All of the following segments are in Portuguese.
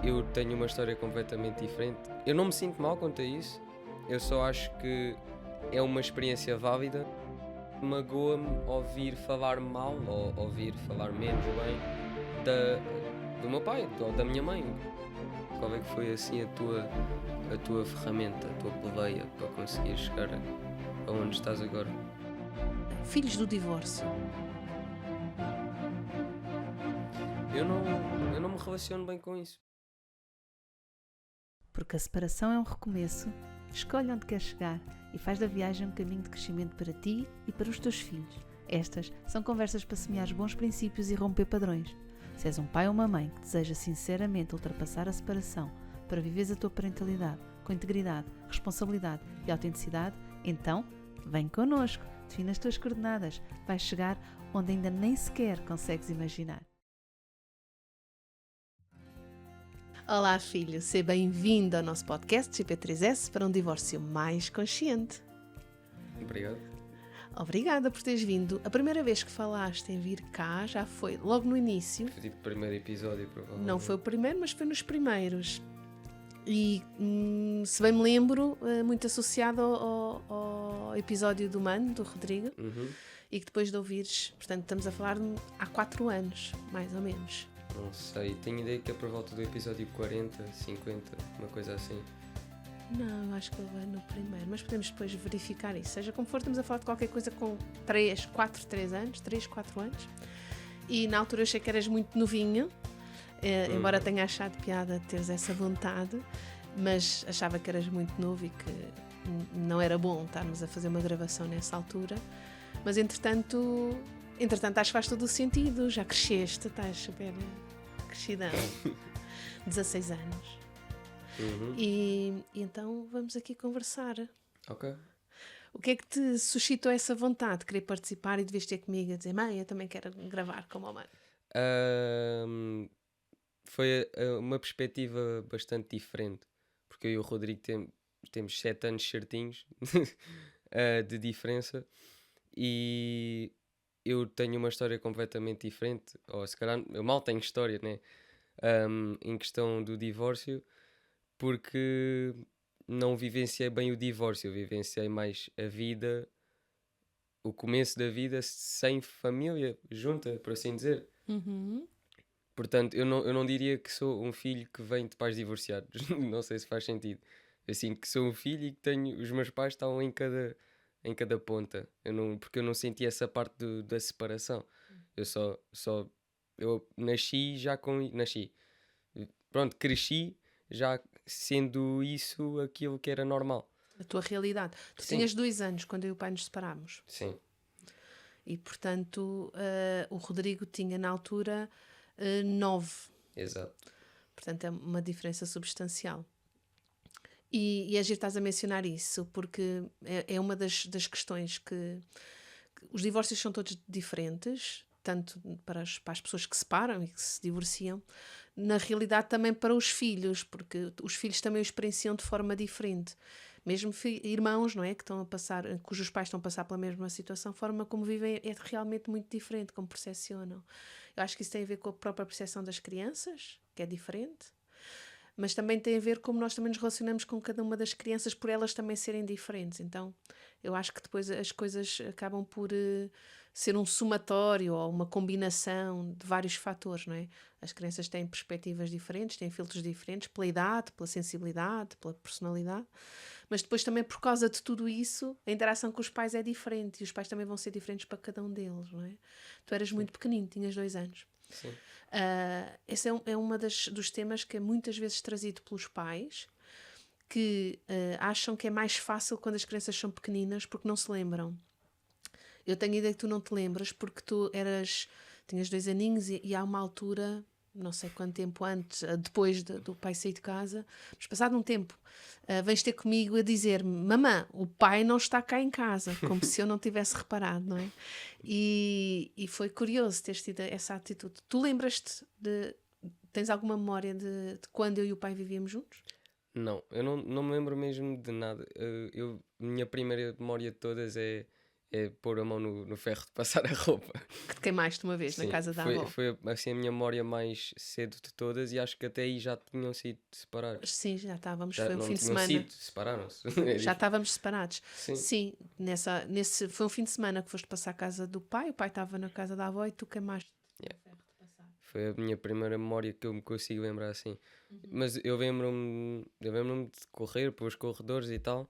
Eu tenho uma história completamente diferente. Eu não me sinto mal quanto a isso. Eu só acho que é uma experiência válida. Magoa-me ouvir falar mal ou ouvir falar menos bem do meu pai ou da minha mãe. Qual é que foi assim a tua ferramenta, a tua peleia para conseguir chegar aonde estás agora? Filhos do divórcio. Eu não me relaciono bem com isso. Porque a separação é um recomeço. Escolhe onde queres chegar e faz da viagem um caminho de crescimento para ti e para os teus filhos. Estas são conversas para semear bons princípios e romper padrões. Se és um pai ou uma mãe que deseja sinceramente ultrapassar a separação para viveres a tua parentalidade com integridade, responsabilidade e autenticidade, então vem connosco, define as tuas coordenadas, vais chegar onde ainda nem sequer consegues imaginar. Olá filho, seja bem-vindo ao nosso podcast GP3S para um divórcio mais consciente. Obrigado. Obrigada por teres vindo. A primeira vez que falaste em vir cá já foi logo no início. Foi tipo o primeiro episódio, provavelmente. Não foi o primeiro, mas foi nos primeiros. E, se bem me lembro, muito associado ao episódio do Mano, do Rodrigo, e que depois de ouvires, portanto estamos a falar há 4 anos, mais ou menos. Não sei, tenho ideia que é por volta do episódio 40, 50, uma coisa assim. Não, eu acho que ele vai no primeiro, mas podemos depois verificar isso. Seja como for, estamos a falar de qualquer coisa com 3, 4 anos. E na altura eu achei que eras muito novinho, embora tenha achado piada teres essa vontade, mas achava que eras muito novo e que não era bom estarmos a fazer uma gravação nessa altura. Mas entretanto acho que faz todo o sentido, já cresceste, estás super crescidão, 16 anos. E então vamos aqui conversar. Ok. O que é que te suscitou essa vontade de querer participar e de vez ter comigo a dizer, mãe, eu também quero gravar como a mãe? Foi uma perspectiva bastante diferente, porque eu e o Rodrigo temos 7 anos certinhos de diferença e eu tenho uma história completamente diferente, ou se calhar eu mal tenho história, né? Em questão do divórcio, porque não vivenciei bem o divórcio, eu vivenciei mais a vida, o começo da vida sem família junta, por assim dizer. Portanto, eu não diria que sou um filho que vem de pais divorciados. Não sei se faz sentido. Eu sinto que sou um filho e que tenho. Os meus pais estão em cada ponta. Porque eu não senti essa parte da separação. Eu eu nasci já com. Nasci. Pronto, cresci já sendo isso aquilo que era normal. A tua realidade. Tu Sim. tinhas 2 anos quando eu e o pai nos separámos. Sim. E, portanto, o Rodrigo tinha na altura 9. Exato. Portanto, é uma diferença substancial. E é giro estás a mencionar isso, porque é uma das questões que os divórcios são todos diferentes, tanto para as pessoas que se separam e que se divorciam, na realidade também para os filhos, porque os filhos também o experienciam de forma diferente. Mesmo irmãos, não é? Que estão a passar, cujos pais estão a passar pela mesma situação, a forma como vivem é realmente muito diferente, como percepcionam. Eu acho que isso tem a ver com a própria percepção das crianças, que é diferente, mas também tem a ver como nós também nos relacionamos com cada uma das crianças por elas também serem diferentes. Então, eu acho que depois as coisas acabam por ser um somatório ou uma combinação de vários fatores, não é? As crianças têm perspectivas diferentes, têm filtros diferentes, pela idade, pela sensibilidade, pela personalidade, mas depois também por causa de tudo isso, a interação com os pais é diferente e os pais também vão ser diferentes para cada um deles, não é? Tu eras muito pequenino, tinhas 2 anos. Sim. Esse é um dos temas que é muitas vezes trazido pelos pais que acham que é mais fácil quando as crianças são pequeninas porque não se lembram. Eu tenho a ideia que tu não te lembras porque tu tinhas 2 aninhos e há uma altura, não sei quanto tempo antes, depois do pai sair de casa, mas passado um tempo, vens ter comigo a dizer-me, mamã, o pai não está cá em casa, como se eu não tivesse reparado, não é? E foi curioso teres tido essa atitude. Tu lembras-te tens alguma memória de quando eu e o pai vivíamos juntos? Não, eu não me lembro mesmo de nada. Minha primeira memória de todas é é pôr a mão no ferro de passar a roupa. Que te queimaste uma vez na Sim, casa da foi, avó. foi assim a minha memória mais cedo de todas e acho que até aí já tinham sido separados. Sim, já estávamos, Já foi um não fim de tinham semana. sido, separaram-se. É Já estávamos separados. Sim, Sim, nesse foi um fim de semana que foste passar à casa do pai, o pai estava na casa da avó e tu queimaste yeah. o ferro de passar. Foi a minha primeira memória que eu me consigo lembrar assim. Mas eu lembro-me de correr pelos corredores e tal,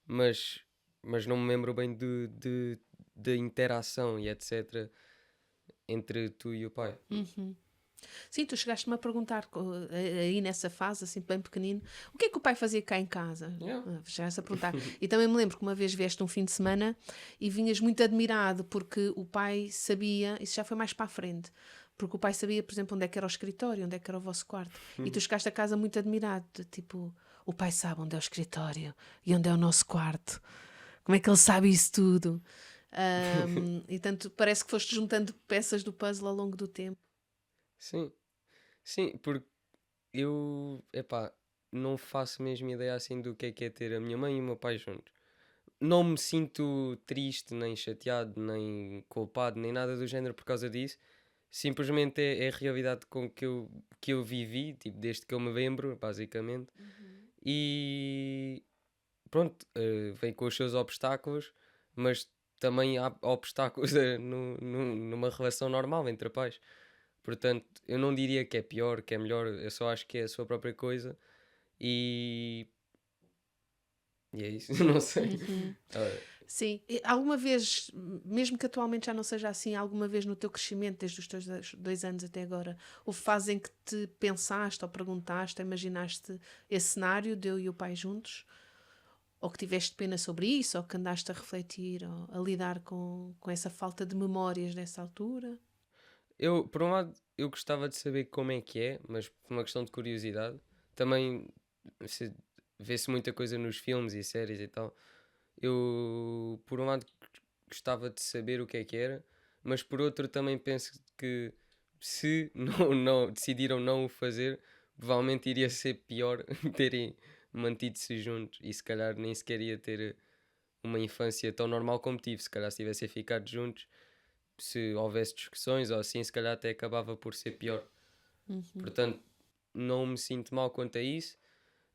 mas, mas não me lembro bem de interação e etc. entre tu e o pai. Uhum. Sim, tu chegaste-me a perguntar aí nessa fase, assim, bem pequenino, o que é que o pai fazia cá em casa? Yeah. Chegaste a perguntar. E também me lembro que uma vez vieste um fim de semana e vinhas muito admirado porque o pai sabia, isso já foi mais para a frente, porque o pai sabia, por exemplo, onde é que era o escritório, onde é que era o vosso quarto. E tu chegaste a casa muito admirado, de, tipo, o pai sabe onde é o escritório e onde é o nosso quarto. Como é que ele sabe isso tudo? E tanto parece que foste juntando peças do puzzle ao longo do tempo. Sim, sim, porque eu, epá, não faço mesmo ideia assim do que é ter a minha mãe e o meu pai juntos. Não me sinto triste, nem chateado, nem culpado, nem nada do género por causa disso. Simplesmente é a realidade com que eu vivi, tipo, desde que eu me lembro, basicamente. E pronto, vem com os seus obstáculos, mas também há obstáculos numa relação normal entre pais. Portanto, eu não diria que é pior, que é melhor, eu só acho que é a sua própria coisa e, e é isso, não sei. Uhum. Ah, Sim, e alguma vez, mesmo que atualmente já não seja assim, alguma vez no teu crescimento, desde os teus 2 anos até agora, houve fase em que te pensaste ou perguntaste, ou imaginaste esse cenário de eu e o pai juntos? Ou que tiveste pena sobre isso, ou que andaste a refletir, ou a lidar com essa falta de memórias dessa altura? por um lado, eu gostava de saber como é que é, mas por uma questão de curiosidade. Também se- vê-se muita coisa nos filmes e séries e tal. Eu, por um lado, gostava de saber o que era, mas por outro também penso que se não decidiram não o fazer, provavelmente iria ser pior terem mantido-se juntos e se calhar nem sequer ia ter uma infância tão normal como tive. Se calhar se tivessem ficado juntos, se houvesse discussões ou assim, se calhar até acabava por ser pior. Portanto, não me sinto mal quanto a isso,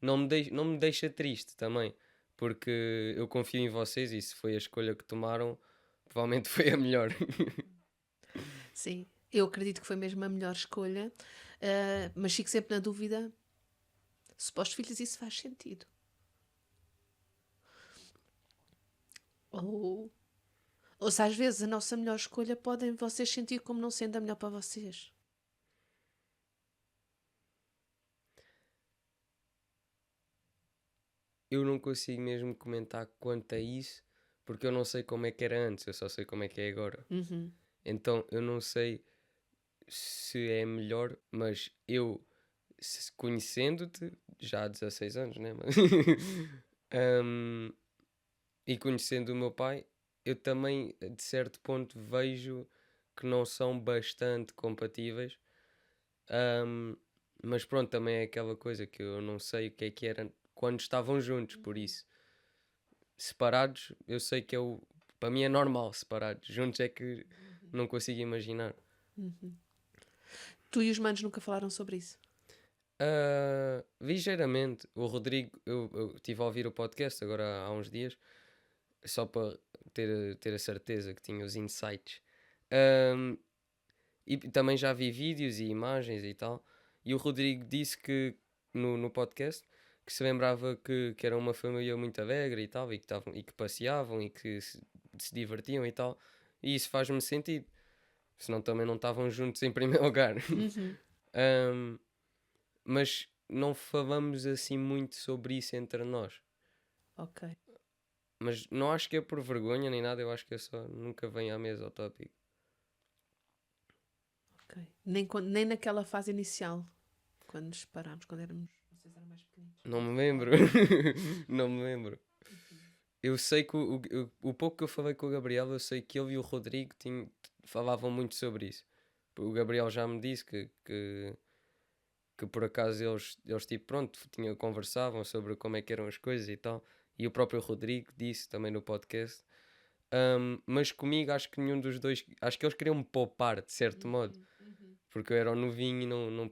não me deixa triste também, porque eu confio em vocês e se foi a escolha que tomaram, provavelmente foi a melhor. Sim, eu acredito que foi mesmo a melhor escolha, mas fico sempre na dúvida se para os filhos isso faz sentido. Ou, ou se às vezes a nossa melhor escolha podem vocês sentir como não sendo a melhor para vocês. Eu não consigo mesmo comentar quanto a isso, porque eu não sei como é que era antes, eu só sei como é que é agora. Uhum. Então eu não sei se é melhor, mas eu, conhecendo-te, já há 16 anos, né? Ahm, e conhecendo o meu pai, eu também, de certo ponto, vejo que não são bastante compatíveis. Ahm, mas pronto, também é aquela coisa que eu não sei o que era quando estavam juntos, por isso, separados, eu sei que para mim é normal separados, juntos é que não consigo imaginar. Tu e os manos nunca falaram sobre isso? Ligeiramente, o Rodrigo, eu estive a ouvir o podcast agora há uns dias, só para ter a certeza que tinha os insights. Ahm, e também já vi vídeos e imagens e tal. E o Rodrigo disse que no podcast que se lembrava que era uma família muito alegre e tal, e que passeavam e que se divertiam e tal. E isso faz-me sentido. Senão também não estavam juntos em primeiro lugar. Uhum. Ahm, mas não falamos assim muito sobre isso entre nós. Ok, Mas não acho que é por vergonha nem nada, eu acho que é só nunca vem à mesa o tópico. ok. Nem naquela fase inicial, quando nos separámos, quando éramos. Vocês eram mais pequeninos. Não me lembro. Não me lembro. Eu sei que o pouco que eu falei com o Gabriel, eu sei que ele e o Rodrigo falavam muito sobre isso. O Gabriel já me disse que por acaso eles tipo, pronto, conversavam sobre como é que eram as coisas e tal. E o próprio Rodrigo disse também no podcast. Mas comigo acho que nenhum dos dois, acho que eles queriam me poupar de certo modo, porque eu era o novinho e não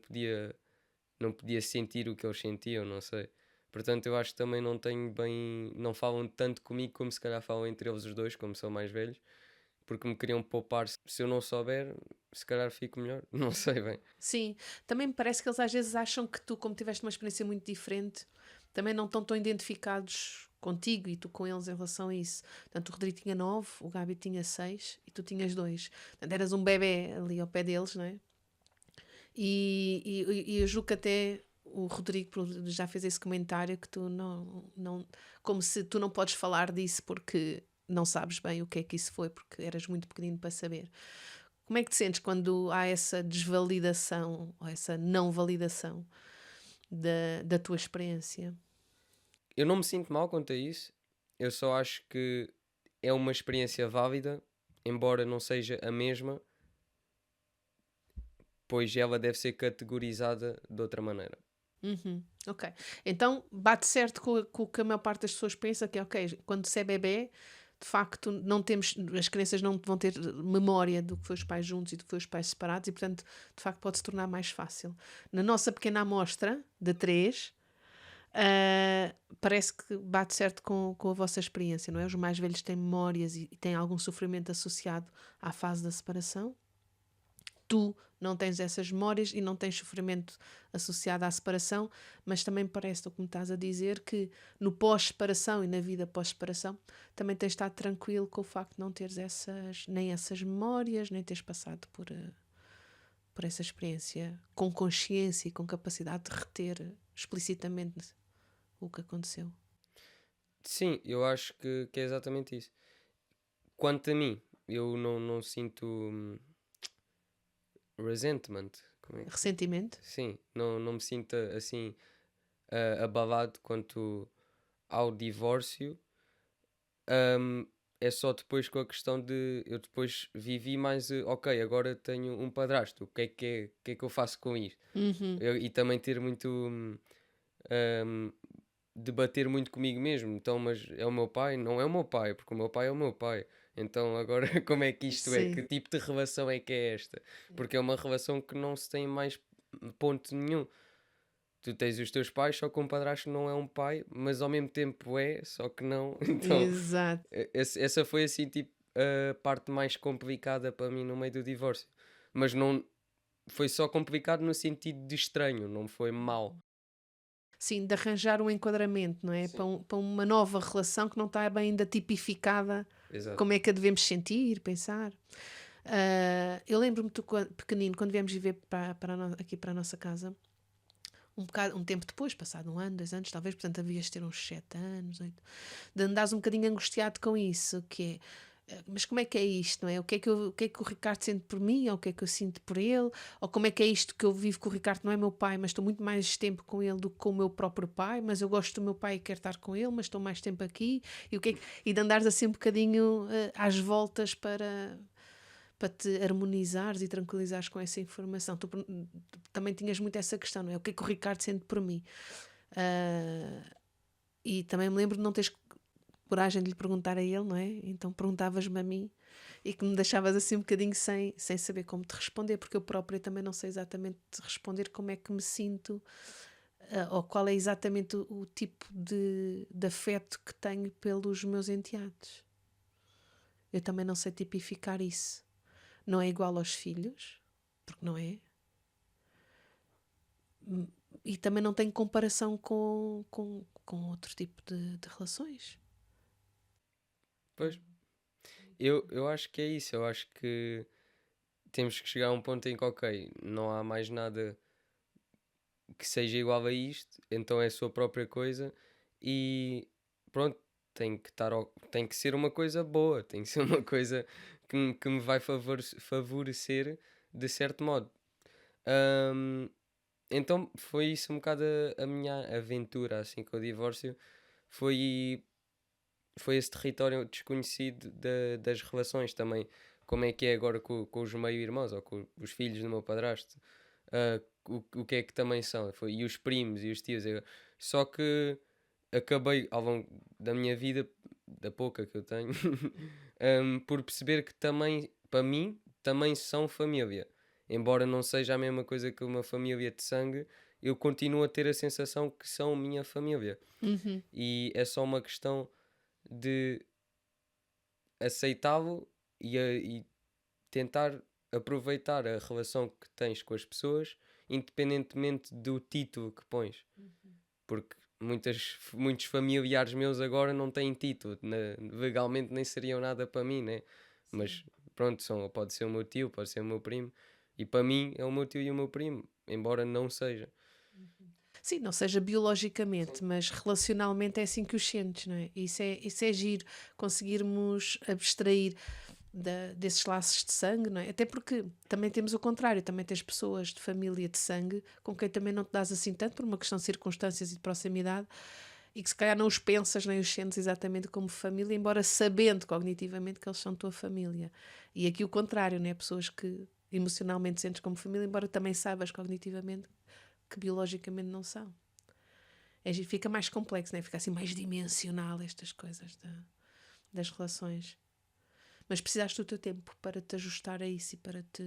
podia sentir o que eles sentiam, não sei. Portanto, eu acho que também não tenho bem, não falam tanto comigo como se calhar falam entre eles os dois, como são mais velhos, porque me queriam poupar. Se eu não souber, se calhar fico melhor, não sei bem. Sim, também me parece que eles às vezes acham que tu, como tiveste uma experiência muito diferente, também não estão tão identificados contigo e tu com eles em relação a isso. Portanto, o Rodrigo tinha 9, o Gabi tinha 6 e tu tinhas 2. Portanto, eras um bebê ali ao pé deles, não é? E eu julgo que até o Rodrigo já fez esse comentário que tu não. Como se tu não podes falar disso porque não sabes bem o que é que isso foi, porque eras muito pequenino para saber. Como é que te sentes quando há essa desvalidação ou essa não validação da tua experiência? Eu não me sinto mal quanto a isso, eu só acho que é uma experiência válida, embora não seja a mesma, pois ela deve ser categorizada de outra maneira. Uhum, ok. Então bate certo com o que a maior parte das pessoas pensa que é ok, quando se é bebê, de facto não temos, as crianças não vão ter memória do que foi os pais juntos e do que foi os pais separados e portanto de facto pode se tornar mais fácil. Na nossa pequena amostra de 3, parece que bate certo com a vossa experiência, não é? Os mais velhos têm memórias e têm algum sofrimento associado à fase da separação. Tu não tens essas memórias e não tens sofrimento associado à separação, mas também parece, o que me estás a dizer, que no pós-separação e na vida pós-separação também tens estado tranquilo com o facto de não teres nem essas memórias, nem teres passado por essa experiência com consciência e com capacidade de reter explicitamente o que aconteceu. Sim, eu acho que é exatamente isso. Quanto a mim, eu não sinto resentment. Como é que. Ressentimento? Sim, não me sinto assim abalado quanto ao divórcio. Ahm, é só depois com a questão de eu depois vivi mais, ok, agora tenho um padrasto, o que é que eu faço com isto? Uhum. E também ter muito, ahm, debater muito comigo mesmo. Então, mas é o meu pai? Não é o meu pai, porque o meu pai é o meu pai. Então, agora como é que isto é? Que Sim. tipo de relação é que é esta? Porque é uma relação que não se tem mais ponto nenhum. Tu tens os teus pais, só que um padrasto não é um pai, mas ao mesmo tempo é, só que não. Então, Exato. essa foi assim, tipo, a parte mais complicada para mim no meio do divórcio. Mas não foi só complicado no sentido de estranho, não foi mau. Sim, de arranjar um enquadramento, não é? Sim, Para uma nova relação que não está bem ainda tipificada exato. como é que a devemos sentir, pensar. Eu lembro-me, tu, pequenino, quando viemos viver aqui para a nossa casa, um tempo depois, passado 1 ano, 2 anos, talvez, portanto, havias de ter uns 7 anos, 8, de andares um bocadinho angustiado com isso, que é, mas como é que é isto, não é? O que é que o Ricardo sente por mim, ou o que é que eu sinto por ele, ou como é que é isto que eu vivo com o Ricardo, não é meu pai, mas estou muito mais tempo com ele do que com o meu próprio pai, mas eu gosto do meu pai e quero estar com ele, mas estou mais tempo aqui, e de andares assim um bocadinho às voltas para te harmonizares e tranquilizares com essa informação. Tu também tinhas muito essa questão, não é? O que é que o Ricardo sente por mim? Ah, e também me lembro de não teres coragem de lhe perguntar a ele, não é? Então perguntavas-me a mim e que me deixavas assim um bocadinho sem saber como te responder, porque eu própria também não sei exatamente responder como é que me sinto, ou qual é exatamente o tipo de afeto que tenho pelos meus enteados. Eu também não sei tipificar isso. Não é igual aos filhos, porque não é. E também não tem comparação com outro tipo de relações. Pois, eu acho que é isso. Eu acho que temos que chegar a um ponto em que, ok, não há mais nada que seja igual a isto, então é a sua própria coisa e pronto, tem que ser uma coisa boa, tem que ser uma coisa que me vai favorecer de certo modo. Ahm, então foi isso um bocado a minha aventura assim com o divórcio. Foi, foi esse território desconhecido das relações também. Como é que é agora com os meio-irmãos ou com os filhos do meu padrasto? O que é que também são? E os primos e os tios. Só que acabei ao longo da minha vida da pouca que eu tenho, por perceber que também, para mim, também são família. Embora não seja a mesma coisa que uma família de sangue, eu continuo a ter a sensação que são minha família. Uhum. E é só uma questão de aceitá-lo e tentar aproveitar a relação que tens com as pessoas, independentemente do título que pões. Porque muitos familiares meus agora não têm título, legalmente nem seriam nada para mim, né? Mas pronto, pode ser o meu tio, pode ser o meu primo, e para mim é o meu tio e o meu primo, embora não seja. Sim, não seja biologicamente, mas relacionalmente é assim que os sentes, não é? Isso é giro, conseguirmos abstrair desses laços de sangue, não é? Até porque também temos o contrário, também tens pessoas de família de sangue com quem também não te dás assim tanto por uma questão de circunstâncias e de proximidade e que se calhar não os pensas nem os sentes exatamente como família, embora sabendo cognitivamente que eles são tua família. E aqui o contrário, não é? Pessoas que emocionalmente sentes como família, embora também saibas cognitivamente que biologicamente não são. Fica mais complexo, né? Fica assim mais dimensional estas coisas das relações. Mas precisaste do teu tempo para te ajustar a isso e para te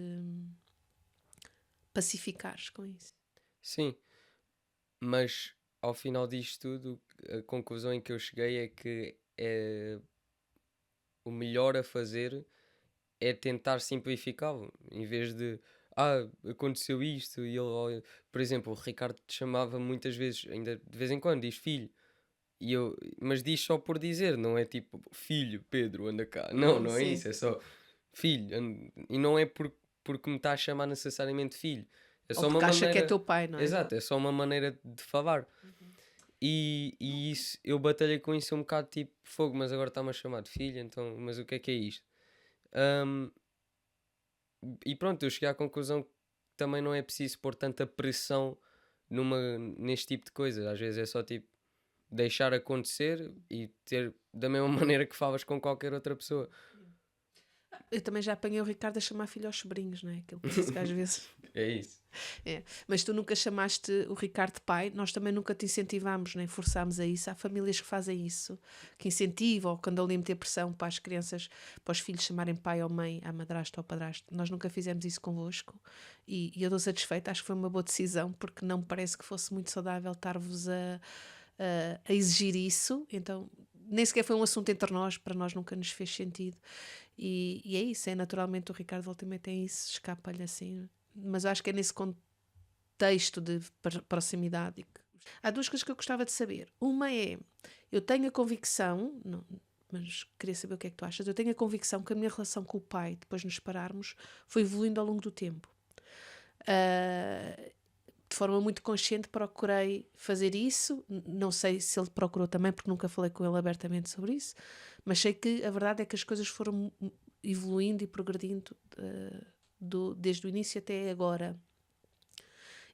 pacificares com isso. Sim, mas ao final disto tudo, a conclusão em que eu cheguei é que o melhor a fazer é tentar simplificá-lo, em vez de aconteceu isto e ele, por exemplo, o Ricardo te chamava muitas vezes, ainda de vez em quando, diz filho, mas diz só por dizer, não é tipo filho, Pedro, anda cá, não é Sim. isso, é só filho, e não é porque me está a chamar necessariamente filho, é Ou só uma porque acha que é maneira, teu pai, não é? exato, é só uma maneira de falar. E isso, eu batalhei com isso um bocado tipo fogo, mas agora está-me a chamar de filho, então, mas o que é isto? Ahm, e pronto, eu cheguei à conclusão que também não é preciso pôr tanta pressão neste tipo de coisas. Às vezes é só tipo deixar acontecer e ter da mesma maneira que falas com qualquer outra pessoa. Eu também já apanhei o Ricardo a chamar filho aos sobrinhos, não é? Aquilo parece que às vezes. É isso. É. Mas tu nunca chamaste o Ricardo de pai, nós também nunca te incentivamos, nem forçámos a isso. Há famílias que fazem isso, que incentivam ou quando ali meter pressão para as crianças, para os filhos chamarem pai ou mãe, à madrasta ou padrasto. Nós nunca fizemos isso convosco e eu estou satisfeita, acho que foi uma boa decisão, porque não me parece que fosse muito saudável estar-vos a exigir isso. Então, nem sequer foi um assunto entre nós, para nós nunca nos fez sentido. E é isso, é naturalmente o Ricardo Voltaire tem isso, escapa-lhe assim. Mas eu acho que é nesse contexto de proximidade. Há duas coisas que eu gostava de saber. Uma é, eu tenho a convicção, não, mas queria saber o que é que tu achas, eu tenho a convicção que a minha relação com o pai, depois de nos separarmos, foi evoluindo ao longo do tempo. De forma muito consciente procurei fazer isso, não sei se ele procurou também, porque nunca falei com ele abertamente sobre isso, mas sei que a verdade é que as coisas foram evoluindo e progredindo desde o início até agora.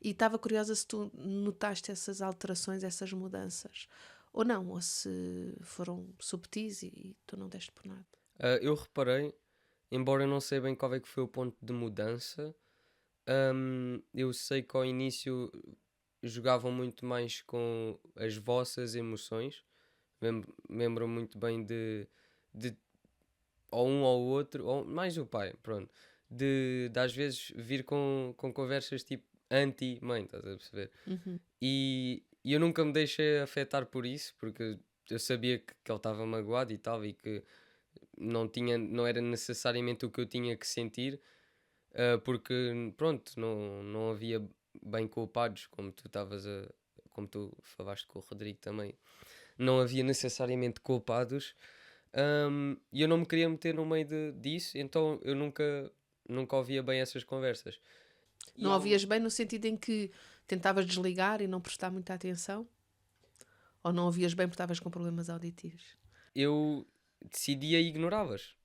E estava curiosa se tu notaste essas alterações, essas mudanças, ou não, ou se foram subtis e tu não deste por nada. Eu reparei, embora eu não sei bem qual é que foi o ponto de mudança, eu sei que ao início jogavam muito mais com as vossas emoções. Lembro muito bem de ou um ou outro, ou mais o pai, pronto, de às vezes vir com conversas tipo anti-mãe, estás a perceber? Uhum. E eu nunca me deixei afetar por isso, porque eu sabia que ele estava magoado e tal, e que não era necessariamente o que eu tinha que sentir, porque pronto, não havia bem culpados, como tu falaste com o Rodrigo também, não havia necessariamente culpados, e eu não me queria meter no meio disso, então eu nunca ouvia bem essas conversas. E Não há ouvias bem no sentido em que tentavas desligar e não prestar muita atenção? Ou não ouvias bem porque estavas com problemas auditivos? eu decidia ignorá-las.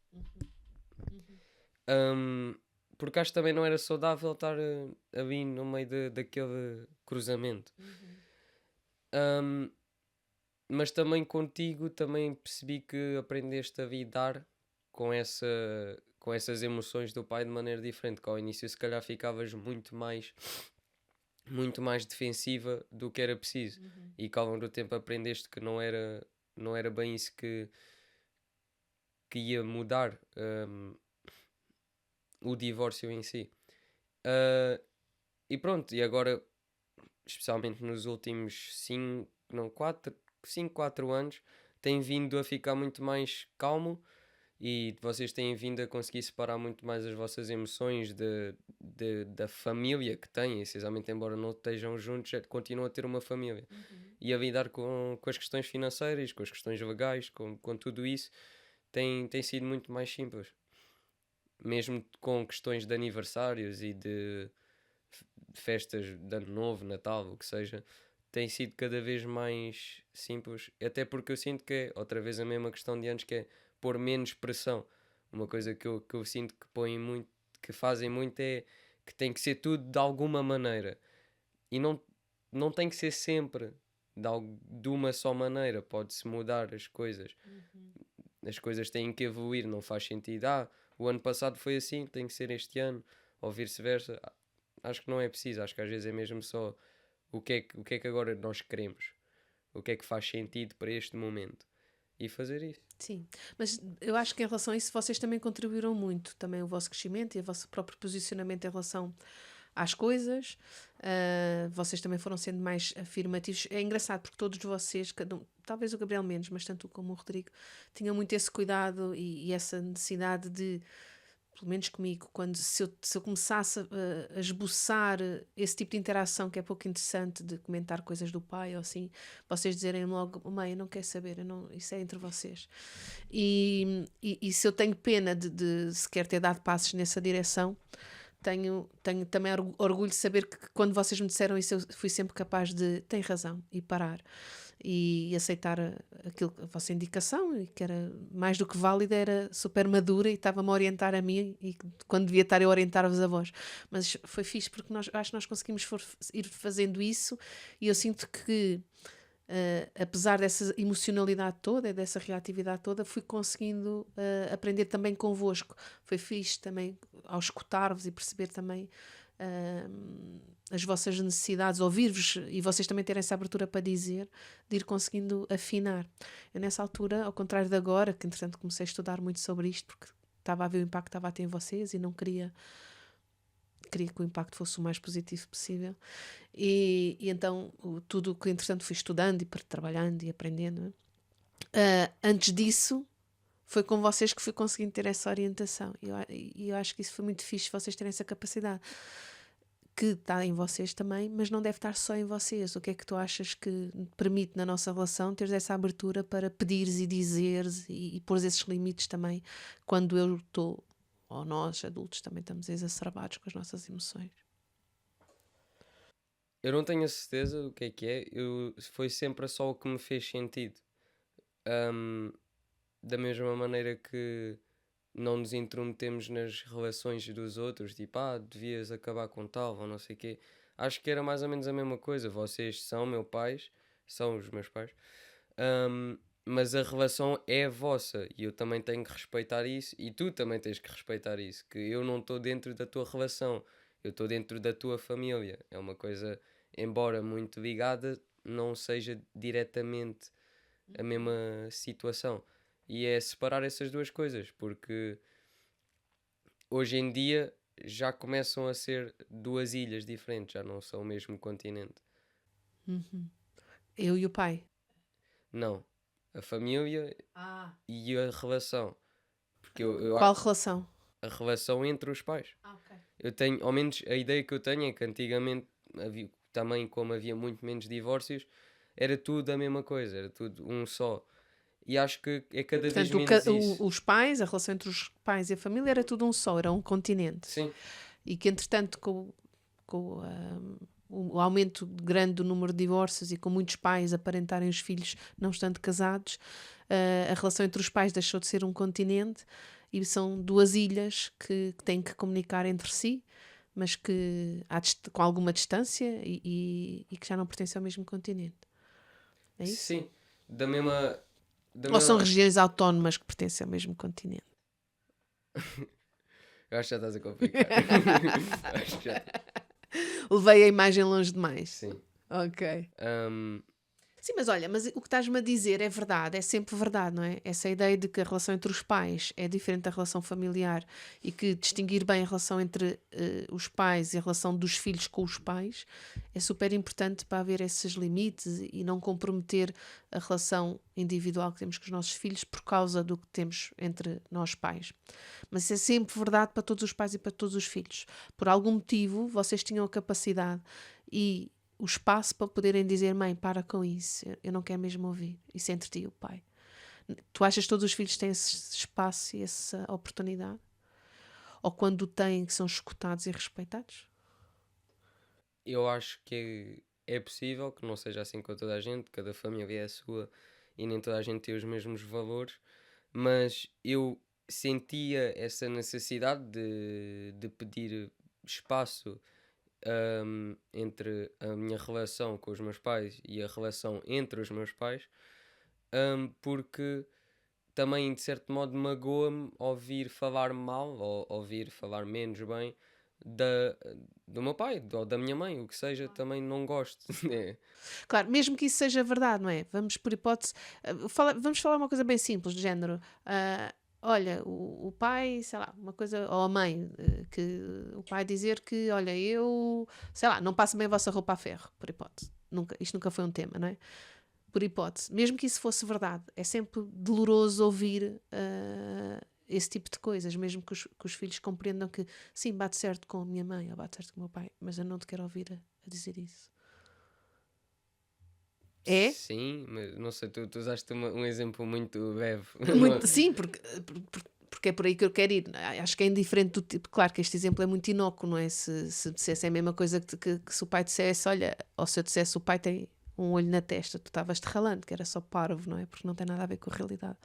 Ahm, Porque acho que também não era saudável estar ali no meio daquele cruzamento. Ahm, mas também contigo também percebi que aprendeste a lidar com com essas emoções do pai de maneira diferente, que ao início se calhar ficavas muito mais defensiva do que era preciso, e que ao longo do tempo aprendeste que não era bem isso que ia mudar o divórcio em si. Ah, e pronto, e agora, especialmente nos últimos 4 anos, tem vindo a ficar muito mais calmo e vocês têm vindo a conseguir separar muito mais as vossas emoções da família que têm, essencialmente, embora não estejam juntos, continuam a ter uma família. E a lidar com as questões financeiras, com as questões legais, com tudo isso, tem sido muito mais simples. Mesmo com questões de aniversários e de festas de Ano Novo, Natal, o que seja, tem sido cada vez mais simples. Até porque eu sinto que é outra vez a mesma questão de antes, que é pôr menos pressão. Uma coisa que eu sinto que põem muito, que fazem muito, é que tem que ser tudo de alguma maneira. E não tem que ser sempre de uma só maneira. Pode-se mudar as coisas. As coisas têm que evoluir, não faz sentido. O ano passado foi assim, tem que ser este ano, ou vice-versa. Acho que não é preciso, acho que às vezes é mesmo só o que é que agora nós queremos, o que é que faz sentido para este momento e fazer isso. Sim, mas eu acho que em relação a isso vocês também contribuíram muito, também o vosso crescimento e o vosso próprio posicionamento em relação às coisas. Vocês também foram sendo mais afirmativos. É engraçado porque todos vocês, talvez o Gabriel menos, mas tanto como o Rodrigo, tinham muito esse cuidado e essa necessidade de, pelo menos comigo, se eu começasse a esboçar esse tipo de interação que é pouco interessante, de comentar coisas do pai ou assim, vocês dizerem logo: mãe, eu não quero saber, isso é entre vocês. E se eu tenho pena de sequer ter dado passos nessa direção, tenho também orgulho de saber que quando vocês me disseram isso, eu fui sempre capaz de tem razão e parar e aceitar a vossa indicação, e que era mais do que válida, era super madura e estava-me a orientar a mim, e quando devia estar a orientar-vos a vós. Mas foi fixe porque acho que nós conseguimos ir fazendo isso, e eu sinto que apesar dessa emocionalidade toda, dessa reatividade toda, fui conseguindo aprender também convosco. Foi fixe também ao escutar-vos e perceber também as vossas necessidades, ouvir-vos e vocês também terem essa abertura para dizer, de ir conseguindo afinar. Eu nessa altura, ao contrário de agora, que entretanto comecei a estudar muito sobre isto, porque estava a ver o impacto que estava a ter em vocês e não queria que o impacto fosse o mais positivo possível. E então tudo o que entretanto fui estudando e trabalhando e aprendendo, antes disso foi com vocês que fui conseguindo ter essa orientação, e eu acho que isso foi muito fixe, vocês terem essa capacidade que está em vocês também, mas não deve estar só em vocês. O que é que tu achas que permite na nossa relação teres essa abertura para pedires e dizeres e pôr esses limites também, quando eu estou, ou nós adultos também estamos exacerbados com as nossas emoções? Eu não tenho a certeza do que é. Foi sempre só o que me fez sentido. Da mesma maneira que não nos intrometemos nas relações dos outros, tipo, devias acabar com tal, ou não sei o quê. Acho que era mais ou menos a mesma coisa. Vocês são são os meus pais, mas a relação é vossa e eu também tenho que respeitar isso, e tu também tens que respeitar isso, que eu não estou dentro da tua relação, eu estou dentro da tua família. É uma coisa, embora muito ligada, não seja diretamente a mesma situação. E é separar essas duas coisas, porque hoje em dia já começam a ser duas ilhas diferentes, já não são o mesmo continente. Eu e o pai. Não, a família e a relação. Porque Qual relação? a relação entre os pais. Ok. Eu tenho, ao menos a ideia que eu tenho é que antigamente também, como havia muito menos divórcios, era tudo a mesma coisa, era tudo um só. E acho que é cada vez Portanto, menos isso. os pais, a relação entre os pais e a família era tudo um só, era um continente. Sim, E que, entretanto, com o aumento grande do número de divórcios e com muitos pais aparentarem os filhos não estando casados, a relação entre os pais deixou de ser um continente e são duas ilhas que têm que comunicar entre si, mas que com alguma distância e que já não pertencem ao mesmo continente. É isso? sim, da mesma. Ou são regiões autónomas que pertencem ao mesmo continente? Eu acho que já estás a complicar. Acho que já. Levei a imagem longe demais. Sim. Ok. Sim, mas olha, mas o que estás-me a dizer é verdade, é sempre verdade, não é? Essa ideia de que a relação entre os pais é diferente da relação familiar e que distinguir bem a relação entre os pais e a relação dos filhos com os pais é super importante para haver esses limites e não comprometer a relação individual que temos com os nossos filhos por causa do que temos entre nós pais. Mas isso é sempre verdade para todos os pais e para todos os filhos. Por algum motivo, vocês tinham a capacidade e o espaço para poderem dizer: mãe, para com isso, eu não quero mesmo ouvir. Isso é entre ti e o pai. Tu achas que todos os filhos têm esse espaço e essa oportunidade? Ou quando o têm, que são escutados e respeitados? Eu acho que é possível que não seja assim com toda a gente, cada família é a sua e nem toda a gente tem os mesmos valores, mas eu sentia essa necessidade de pedir espaço entre a minha relação com os meus pais e a relação entre os meus pais, porque também de certo modo magoa-me ouvir falar mal ou ouvir falar menos bem da, do meu pai ou da minha mãe, o que seja, também não gosto. né? Claro, mesmo que isso seja verdade, não é? Vamos, por hipótese, vamos falar uma coisa bem simples, do género. Olha, o pai, sei lá, uma coisa, ou a mãe, que o pai dizer que, olha, eu, sei lá, não passo bem a vossa roupa a ferro, por hipótese. Isto nunca foi um tema, não é? Por hipótese. Mesmo que isso fosse verdade, é sempre doloroso ouvir esse tipo de coisas, mesmo que os filhos compreendam que, sim, bate certo com a minha mãe, ou bate certo com o meu pai, mas eu não te quero ouvir a dizer isso. É? Sim, mas não sei, tu usaste um exemplo muito leve. Não- Muito, sim, porque é por aí que eu quero ir. Acho que é indiferente do tipo. Claro que este exemplo é muito inócuo, não é? Se dissesse a mesma coisa que se o pai dissesse, olha, ou se eu dissesse o pai tem um olho na testa, tu estavas-te ralando, que era só parvo, não é? Porque não tem nada a ver com a realidade.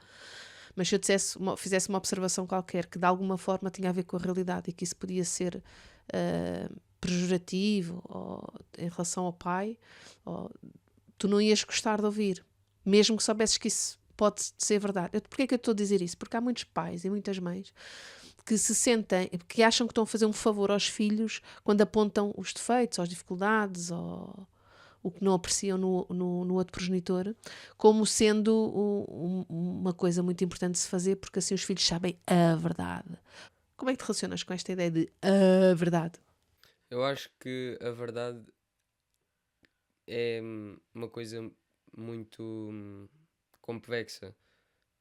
Mas se eu fizesse uma observação qualquer que de alguma forma tinha a ver com a realidade e que isso podia ser pejorativo ou, em relação ao pai, ou, tu não ias gostar de ouvir, mesmo que soubesses que isso pode ser verdade. Porquê é que eu estou a dizer isso? Porque há muitos pais e muitas mães que se sentem, que acham que estão a fazer um favor aos filhos quando apontam os defeitos, as dificuldades, ou o que não apreciam no outro progenitor, como sendo uma coisa muito importante de se fazer, porque assim os filhos sabem a verdade. Como é que te relacionas com esta ideia de a verdade? Eu acho que a verdade é uma coisa muito complexa,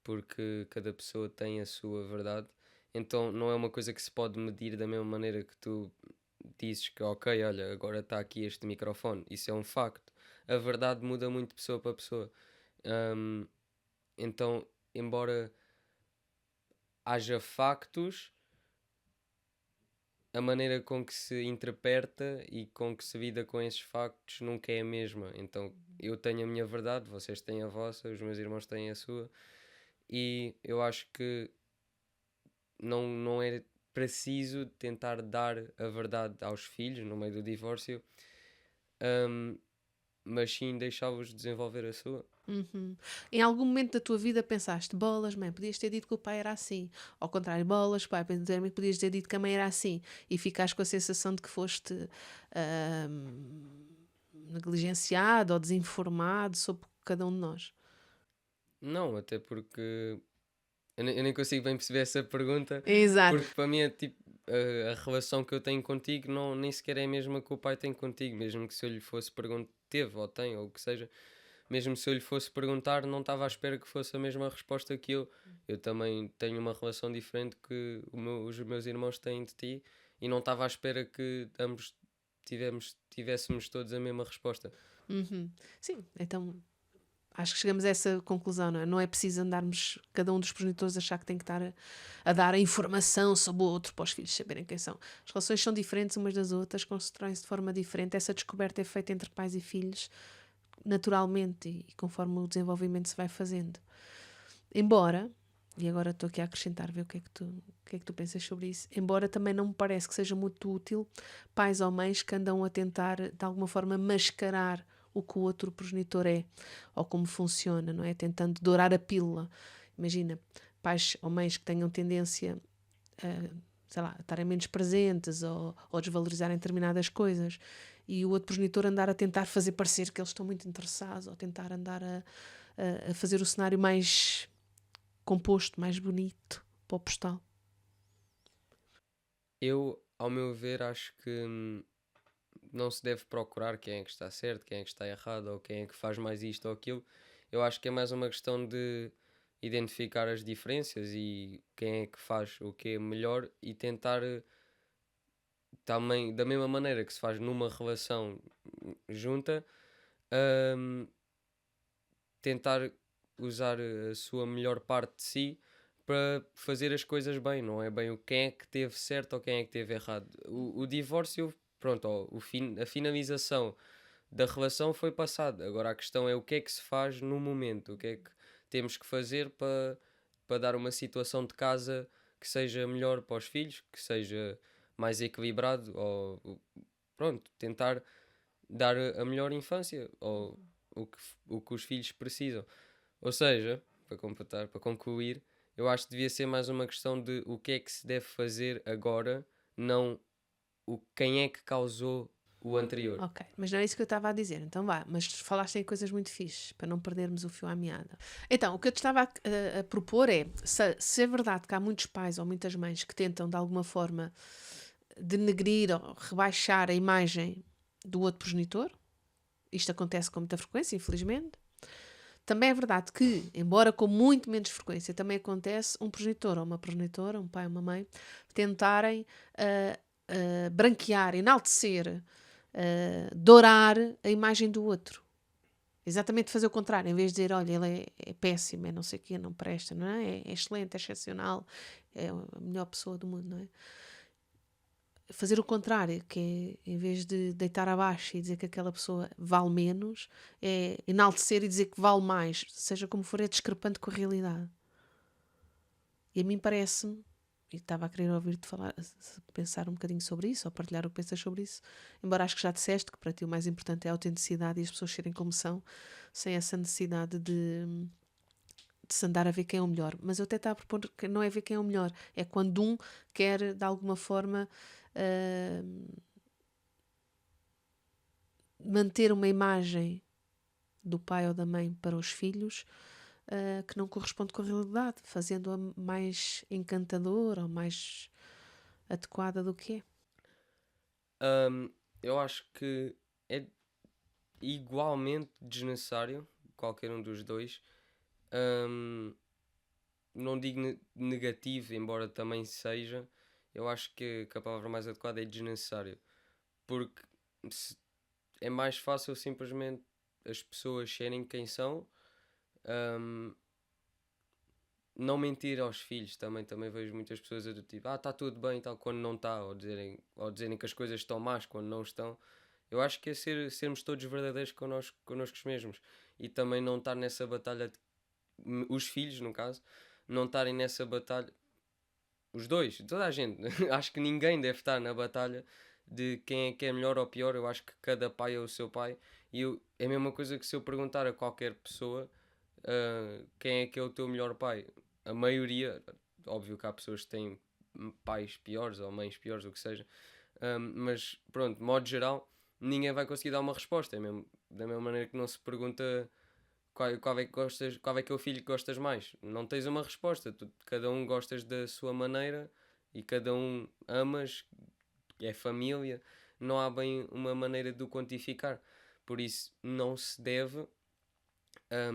porque cada pessoa tem a sua verdade, então não é uma coisa que se pode medir da mesma maneira que tu dizes que, ok, olha, agora está aqui este microfone, isso é um facto. A verdade muda muito de pessoa para pessoa. Hum, então, embora haja factos, a maneira com que se interpreta e com que se lida com esses factos nunca é a mesma. Então, eu tenho a minha verdade, vocês têm a vossa, os meus irmãos têm a sua, e eu acho que não é preciso tentar dar a verdade aos filhos no meio do divórcio, hum, mas sim deixá-los desenvolver a sua. Uhum. Em algum momento da tua vida pensaste, bolas, mãe, podias ter dito que o pai era assim. Ao contrário, bolas, pai, podias ter dito que a mãe era assim. E ficaste com a sensação de que foste negligenciado ou desinformado sobre cada um de nós. Não, até porque eu nem consigo bem perceber essa pergunta, Exato. porque para mim é tipo a relação que eu tenho contigo não, nem sequer é a mesma que o pai tem contigo, mesmo que se eu lhe fosse perguntar, teve ou tem, ou o que seja, mesmo se eu lhe fosse perguntar, não estava à espera que fosse a mesma resposta que eu. Eu também tenho uma relação diferente que os meus irmãos têm de ti e não estava à espera que ambos tivéssemos todos a mesma resposta. Uhum. Sim, então acho que chegamos a essa conclusão, não é? Não é preciso andarmos, cada um dos progenitores, achar que tem que estar a dar a informação sobre o outro para os filhos saberem quem são. As relações são diferentes umas das outras, constroem-se de forma diferente. Essa descoberta é feita entre pais e filhos naturalmente e conforme o desenvolvimento se vai fazendo. Embora, e agora estou aqui a acrescentar, ver o que é que tu pensas sobre isso, embora também não me parece que seja muito útil pais ou mães que andam a tentar de alguma forma mascarar o que o outro progenitor é ou como funciona, não é? Tentando dourar a pílula. Imagina, pais ou mães que tenham tendência a sei lá, estarem menos presentes ou desvalorizarem determinadas coisas, e o outro progenitor andar a tentar fazer parecer que eles estão muito interessados, ou tentar andar a fazer o cenário mais composto, mais bonito para o postal. Eu, ao meu ver, acho que não se deve procurar quem é que está certo, quem é que está errado, ou quem é que faz mais isto ou aquilo. Eu acho que é mais uma questão de identificar as diferenças e quem é que faz o que é melhor e tentar também, da mesma maneira que se faz numa relação junta, hum, tentar usar a sua melhor parte de si para fazer as coisas bem, não é bem o quem é que teve certo ou quem é que teve errado. O divórcio, pronto, ó, a finalização da relação foi passada. Agora a questão é o que é que se faz no momento, o que é que temos que fazer para dar uma situação de casa que seja melhor para os filhos, que seja mais equilibrado, ou pronto, tentar dar a melhor infância, ou o que os filhos precisam. Ou seja, para completar, para concluir, eu acho que devia ser mais uma questão de o que é que se deve fazer agora, não quem é que causou o anterior. Ok, mas não é isso que eu estava a dizer, então vá, mas falaste em coisas muito fixes, para não perdermos o fio à meada. Então, o que eu te estava a propor é, se é verdade que há muitos pais ou muitas mães que tentam de alguma forma denegrir ou rebaixar a imagem do outro progenitor, isto acontece com muita frequência, infelizmente. Também é verdade que, embora com muito menos frequência, também acontece um progenitor ou uma progenitora, um pai ou uma mãe, tentarem branquear, enaltecer, dourar a imagem do outro. Exatamente fazer o contrário, em vez de dizer, olha, ele é péssimo, é não sei o quê, não presta, não é? É excelente, é excepcional, é a melhor pessoa do mundo, não é? Fazer o contrário, que é, em vez de deitar abaixo e dizer que aquela pessoa vale menos, é enaltecer e dizer que vale mais, seja como for, é discrepante com a realidade. E a mim parece-me, e estava a querer ouvir-te falar, pensar um bocadinho sobre isso, ou partilhar o que pensas sobre isso, embora acho que já disseste que para ti o mais importante é a autenticidade e as pessoas serem como são, sem essa necessidade de se andar a ver quem é o melhor. Mas eu até estava a propor que não é ver quem é o melhor, é quando um quer, de alguma forma, manter uma imagem do pai ou da mãe para os filhos que não corresponde com a realidade, fazendo-a mais encantadora ou mais adequada do que é. Eu acho que é igualmente desnecessário, qualquer um dos dois. Hum, não digo negativo, embora também seja. Eu acho que a palavra mais adequada é desnecessário. Porque é mais fácil simplesmente as pessoas serem quem são. hum, não mentir aos filhos também vejo muitas pessoas a do tipo, está tudo bem e tal, quando não está, ou dizerem que as coisas estão más quando não estão. Eu acho que é sermos todos verdadeiros connosco mesmos e também não estar nessa batalha, os filhos, no caso, não estarem nessa batalha, os dois, toda a gente, acho que ninguém deve estar na batalha de quem é que é melhor ou pior. Eu acho que cada pai é o seu pai e é a mesma coisa que se eu perguntar a qualquer pessoa quem é que é o teu melhor pai? A maioria, óbvio que há pessoas que têm pais piores ou mães piores, o que seja, mas pronto, de modo geral, ninguém vai conseguir dar uma resposta. É mesmo, da mesma maneira que não se pergunta qual é que é o filho que gostas mais. Não tens uma resposta, cada um gostas da sua maneira e cada um amas, é família, não há bem uma maneira de o quantificar. Por isso, não se deve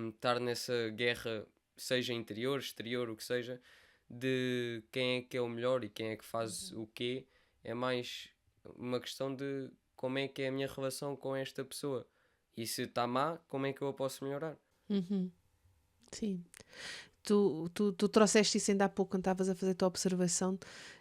estar nessa guerra, seja interior, exterior, o que seja, de quem é que é o melhor e quem é que faz o quê. É mais uma questão de como é que é a minha relação com esta pessoa. E se está má, como é que eu a posso melhorar? Sim. Tu trouxeste isso ainda há pouco quando estavas a fazer a tua observação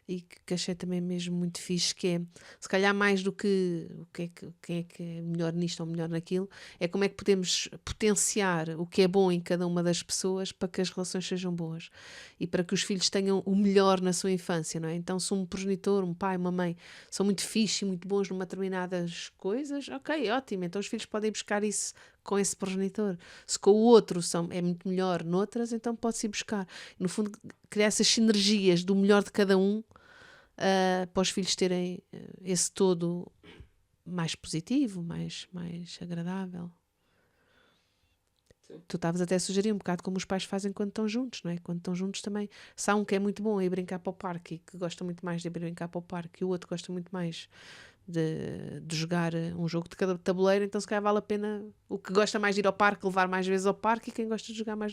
e que achei também mesmo muito fixe, que é, se calhar mais do que quem é que é melhor nisto ou melhor naquilo, é como é que podemos potenciar o que é bom em cada uma das pessoas para que as relações sejam boas e para que os filhos tenham o melhor na sua infância, não é? Então, se um progenitor, um pai, uma mãe são muito fixe e muito bons numa determinadas coisas, ok, ótimo, então os filhos podem buscar isso com esse progenitor. Se com o outro é muito melhor noutras, então pode-se ir buscar. No fundo, criar essas sinergias do melhor de cada um para os filhos terem esse todo mais positivo, mais agradável. Sim. Tu estavas até a sugerir um bocado como os pais fazem quando estão juntos, não é? Quando estão juntos também. Se há um que é muito bom a ir brincar para o parque e que gosta muito mais de ir brincar para o parque e o outro gosta muito mais de jogar um jogo de cada tabuleiro, então se calhar vale a pena o que gosta mais de ir ao parque levar mais vezes ao parque e quem gosta de jogar mais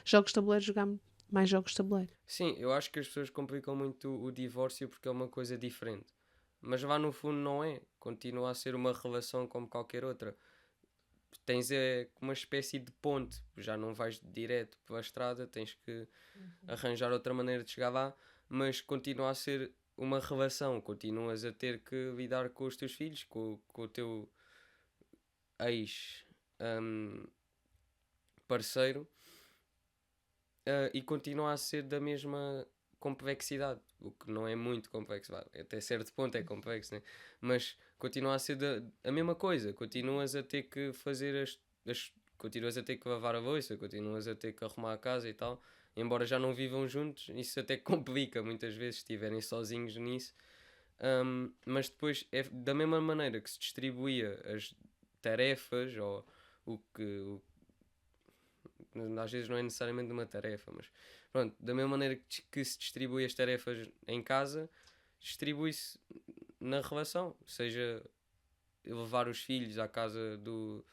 jogos de tabuleiro jogar mais jogos de tabuleiro. Sim, eu acho que as pessoas complicam muito o divórcio porque é uma coisa diferente. Mas lá no fundo não é. Continua a ser uma relação como qualquer outra. Tens uma espécie de ponte. Já não vais direto pela estrada, tens que arranjar outra maneira de chegar lá, mas continua a ser uma relação. Continuas a ter que lidar com os teus filhos, com o teu ex parceiro, e continua a ser da mesma complexidade, o que não é muito complexo, até certo ponto é complexo, né? Mas continua a ser a mesma coisa, continuas a ter que fazer continuas a ter que lavar a louça, continuas a ter que arrumar a casa e tal, embora já não vivam juntos, isso até complica muitas vezes se estiverem sozinhos nisso. Mas depois é da mesma maneira que se distribuía as tarefas ou o que às vezes não é necessariamente uma tarefa, mas pronto, da mesma maneira que se distribui as tarefas em casa, distribui-se na relação, seja levar os filhos à casa do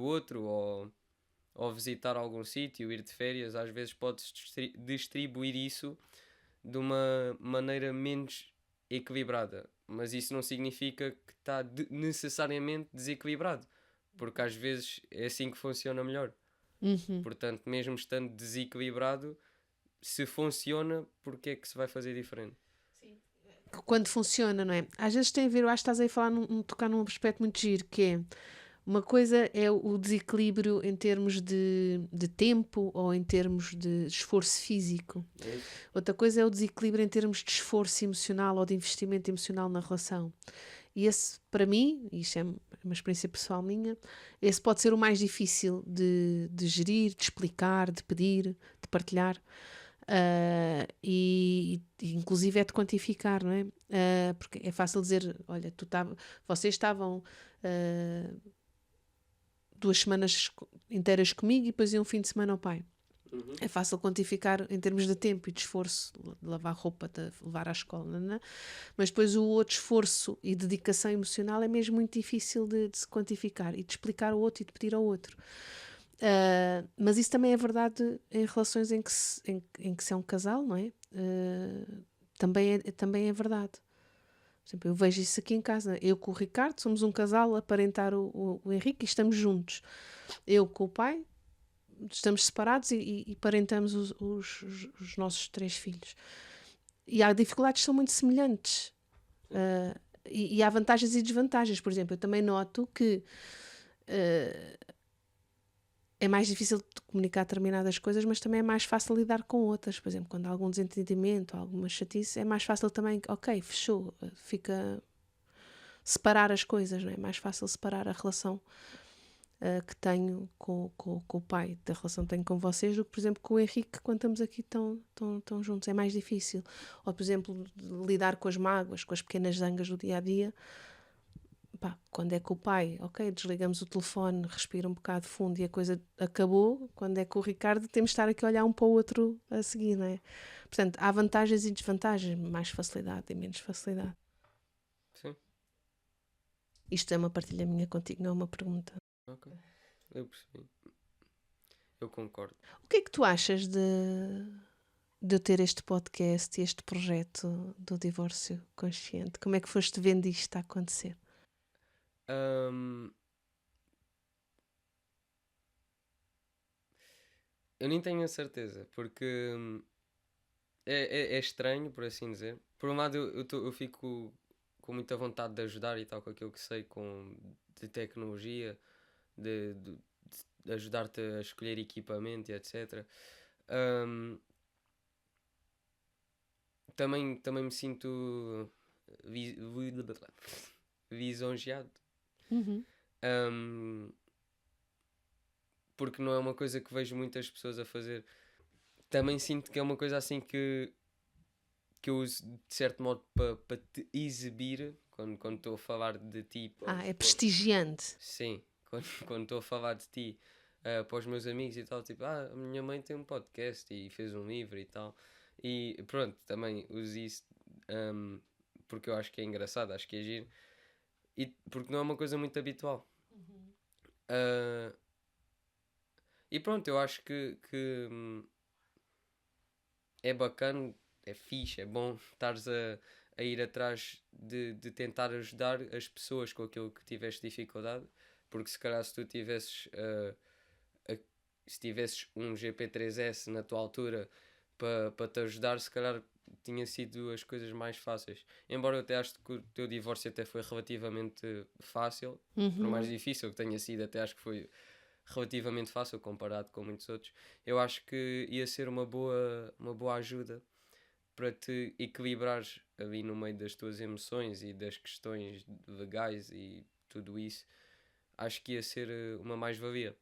outro ou visitar algum sítio, ir de férias, às vezes pode-se distribuir isso de uma maneira menos equilibrada, mas isso não significa que está necessariamente desequilibrado, porque às vezes é assim que funciona melhor. Portanto, mesmo estando desequilibrado, se funciona, porque é que se vai fazer diferente? Quando funciona, não é? Às vezes tem a ver, eu acho que estás aí a falar, tocar num aspecto muito giro, que é uma coisa é o desequilíbrio em termos de tempo ou em termos de esforço físico. É isso? Outra coisa é o desequilíbrio em termos de esforço emocional ou de investimento emocional na relação. E esse, para mim, isto é uma experiência pessoal minha, esse pode ser o mais difícil de gerir, de explicar, de pedir, de partilhar. E inclusive é de quantificar, não é? Porque é fácil dizer, olha, vocês estavam 2 semanas inteiras comigo e depois iam um fim de semana ao pai. Uhum. É fácil quantificar em termos de tempo e de esforço, de lavar roupa, de levar à escola, não é? Mas depois o outro esforço e dedicação emocional é mesmo muito difícil de se quantificar e de explicar ao outro e de pedir ao outro. Mas isso também é verdade em relações em que se é um casal, não é? Também é verdade. Por exemplo, eu vejo isso aqui em casa. Eu com o Ricardo somos um casal a aparentar o Henrique e estamos juntos. Eu com o pai estamos separados e parentamos os nossos 3 filhos. E há dificuldades que são muito semelhantes. E há vantagens e desvantagens. Por exemplo, eu também noto que é mais difícil de comunicar determinadas coisas, mas também é mais fácil lidar com outras. Por exemplo, quando há algum desentendimento, alguma chatice, é mais fácil também, ok, fechou, fica separar as coisas, não é? É mais fácil separar a relação que tenho com o pai, da relação que tenho com vocês, do que, por exemplo, com o Henrique, quando estamos aqui tão juntos. É mais difícil. Ou, por exemplo, lidar com as mágoas, com as pequenas zangas do dia a dia. Pá, quando é com o pai, ok, desligamos o telefone, respira um bocado fundo e a coisa acabou. Quando é com o Ricardo, temos de estar aqui a olhar um para o outro a seguir, não é? Portanto, há vantagens e desvantagens, mais facilidade e menos facilidade. Sim, Isto é uma partilha minha contigo, não é uma pergunta. ok. Eu percebi. Eu concordo. O que é que tu achas de eu ter este podcast e este projeto do divórcio consciente? Como é que foste vendo isto a acontecer? Ahm, eu nem tenho a certeza, porque é estranho, por assim dizer. Por um lado, eu fico com muita vontade de ajudar e tal, com aquilo que sei de tecnologia, de ajudar-te a escolher equipamento e etc. Ahm, também me sinto vi- vi- lisonjeado. Uhum. Ahm, porque não é uma coisa que vejo muitas pessoas a fazer. Também sinto que é uma coisa assim que eu uso de certo modo para te exibir quando estou a falar de ti. É prestigiante. Sim, quando estou a falar de ti para os meus amigos e tal, tipo, a minha mãe tem um podcast e fez um livro e tal. E pronto, também uso isso porque eu acho que é engraçado, acho que é giro. E porque não é uma coisa muito habitual. Ah, e pronto, eu acho que é bacana, é fixe, é bom estares a ir atrás de tentar ajudar as pessoas com aquilo que tiveste dificuldade, porque se calhar se tu tivesses se tivesses um GP3S na tua altura para te ajudar, se calhar tinha sido as coisas mais fáceis. Embora eu até acho que o teu divórcio até foi relativamente fácil, por mais difícil que tenha sido, até acho que foi relativamente fácil comparado com muitos outros. Eu acho que ia ser uma boa ajuda para te equilibrares ali no meio das tuas emoções e das questões legais e tudo isso. Acho que ia ser uma mais-valia.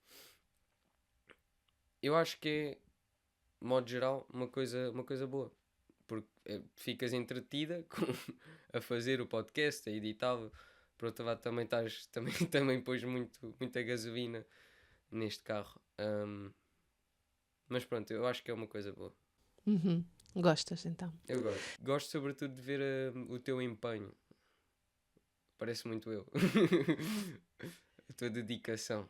Eu acho que é, de modo geral, uma coisa boa. Porque ficas entretida a fazer o podcast, a editá-lo. Por outro lado, também, também pões muita gasolina neste carro. Mas pronto, eu acho que é uma coisa boa. Gostas então? Eu gosto. Gosto sobretudo de ver o teu empenho. Parece muito eu. A tua dedicação.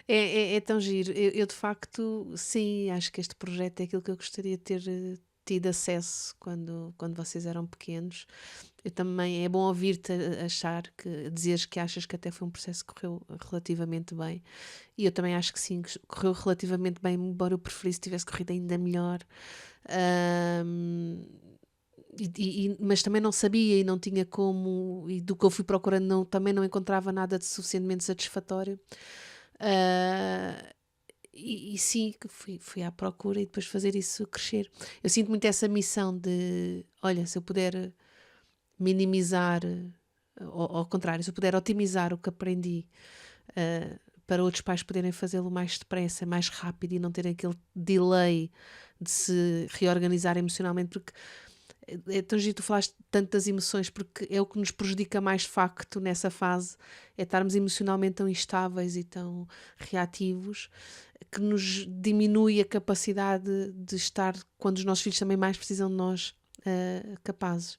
É tão giro. Eu, de facto, sim, acho que este projeto é aquilo que eu gostaria de ter tido acesso quando vocês eram pequenos. Eu também, é bom ouvir-te achar dizeres que achas que até foi um processo que correu relativamente bem. E eu também acho que sim, que correu relativamente bem, embora eu preferisse que tivesse corrido ainda melhor. Ahm, mas também não sabia e não tinha como, e do que eu fui procurando também não encontrava nada de suficientemente satisfatório. Ah, e sim, que fui à procura e depois fazer isso crescer. Eu sinto muito essa missão de, olha, se eu puder minimizar, ou ao contrário, se eu puder otimizar o que aprendi para outros pais poderem fazê-lo mais depressa, mais rápido e não terem aquele delay de se reorganizar emocionalmente, porque é tão giro tu falaste tanto das emoções, porque é o que nos prejudica mais de facto nessa fase, é estarmos emocionalmente tão instáveis e tão reativos, que nos diminui a capacidade de estar, quando os nossos filhos também mais precisam de nós, capazes.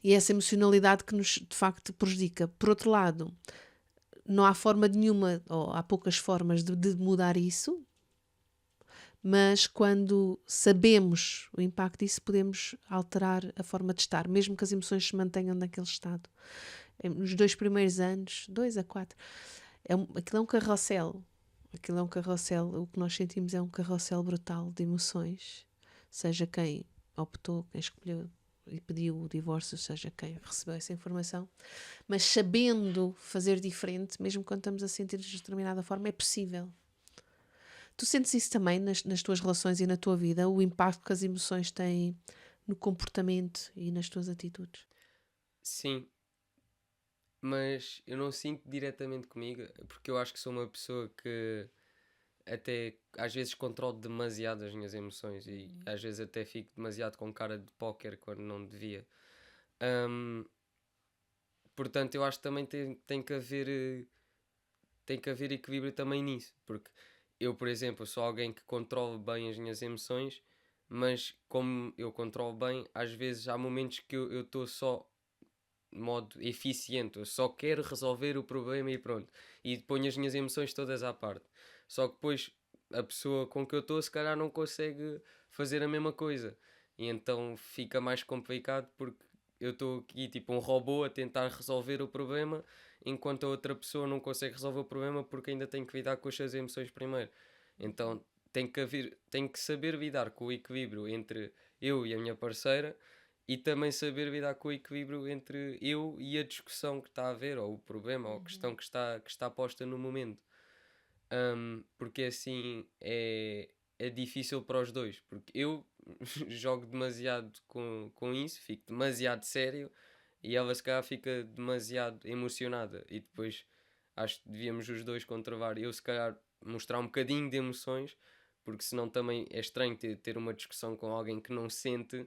E essa emocionalidade que nos de facto prejudica. Por outro lado, não há forma nenhuma, ou há poucas formas de mudar isso, mas quando sabemos o impacto disso, podemos alterar a forma de estar, mesmo que as emoções se mantenham naquele estado. Nos 2 primeiros anos, 2 a 4, aquilo é um carrossel. Aquilo é um carrossel, o que nós sentimos é um carrossel brutal de emoções, seja quem optou, quem escolheu e pediu o divórcio, seja quem recebeu essa informação, mas sabendo fazer diferente, mesmo quando estamos a sentir de determinada forma, é possível. Tu sentes isso também nas tuas relações e na tua vida, o impacto que as emoções têm no comportamento e nas tuas atitudes? Sim, mas eu não sinto diretamente comigo, porque eu acho que sou uma pessoa que até às vezes controlo demasiado as minhas emoções e às vezes até fico demasiado com cara de póquer quando não devia. Ahm, Portanto, eu acho que também tem que haver equilíbrio também nisso, porque eu, por exemplo, sou alguém que controla bem as minhas emoções, mas como eu controlo bem, às vezes há momentos que eu estou só de modo eficiente, eu só quero resolver o problema e pronto, e ponho as minhas emoções todas à parte. Só que depois a pessoa com que eu estou, se calhar, não consegue fazer a mesma coisa, e então fica mais complicado porque eu estou aqui tipo um robô a tentar resolver o problema enquanto a outra pessoa não consegue resolver o problema porque ainda tem que lidar com as suas emoções primeiro. Então tem que saber lidar com o equilíbrio entre eu e a minha parceira e também saber lidar com o equilíbrio entre eu e a discussão que está a haver, ou o problema, ou a questão que está posta no momento. Porque assim é difícil para os dois, porque eu jogo demasiado com isso, fico demasiado sério e ela se calhar fica demasiado emocionada e depois acho que devíamos os dois controlar. Eu se calhar mostrar um bocadinho de emoções porque senão também é estranho ter uma discussão com alguém que não sente,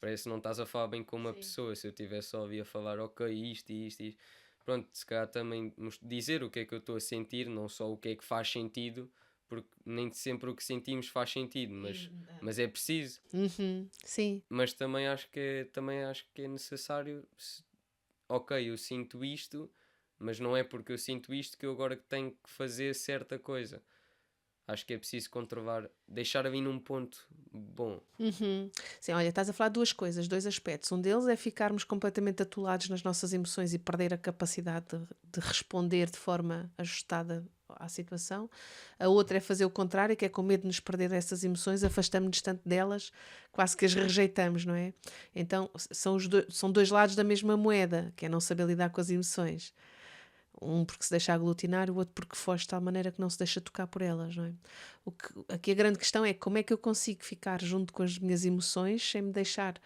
parece que não estás a falar bem com uma Sim. pessoa. Se eu tivesse só ouvir a falar, ok, isto e isto e isto, pronto, se calhar também dizer o que é que eu estou a sentir, não só o que é que faz sentido, porque nem sempre o que sentimos faz sentido, mas é preciso. Uhum, sim. Mas também acho que é necessário. Ok, eu sinto isto, mas não é porque eu sinto isto que eu agora tenho que fazer certa coisa. Acho que é preciso controlar, deixar a vir num ponto bom. Uhum. Sim, olha, estás a falar de duas coisas, dois aspectos. Um deles é ficarmos completamente atolados nas nossas emoções e perder a capacidade de responder de forma ajustada à situação. A outra é fazer o contrário, que é com medo de nos perder essas emoções, afastamos-nos tanto delas, quase que as rejeitamos, não é? Então, são dois lados da mesma moeda, que é não saber lidar com as emoções. Um porque se deixa aglutinar, o outro porque foge de tal maneira que não se deixa tocar por elas, não é? Aqui a grande questão é como é que eu consigo ficar junto com as minhas emoções sem me deixar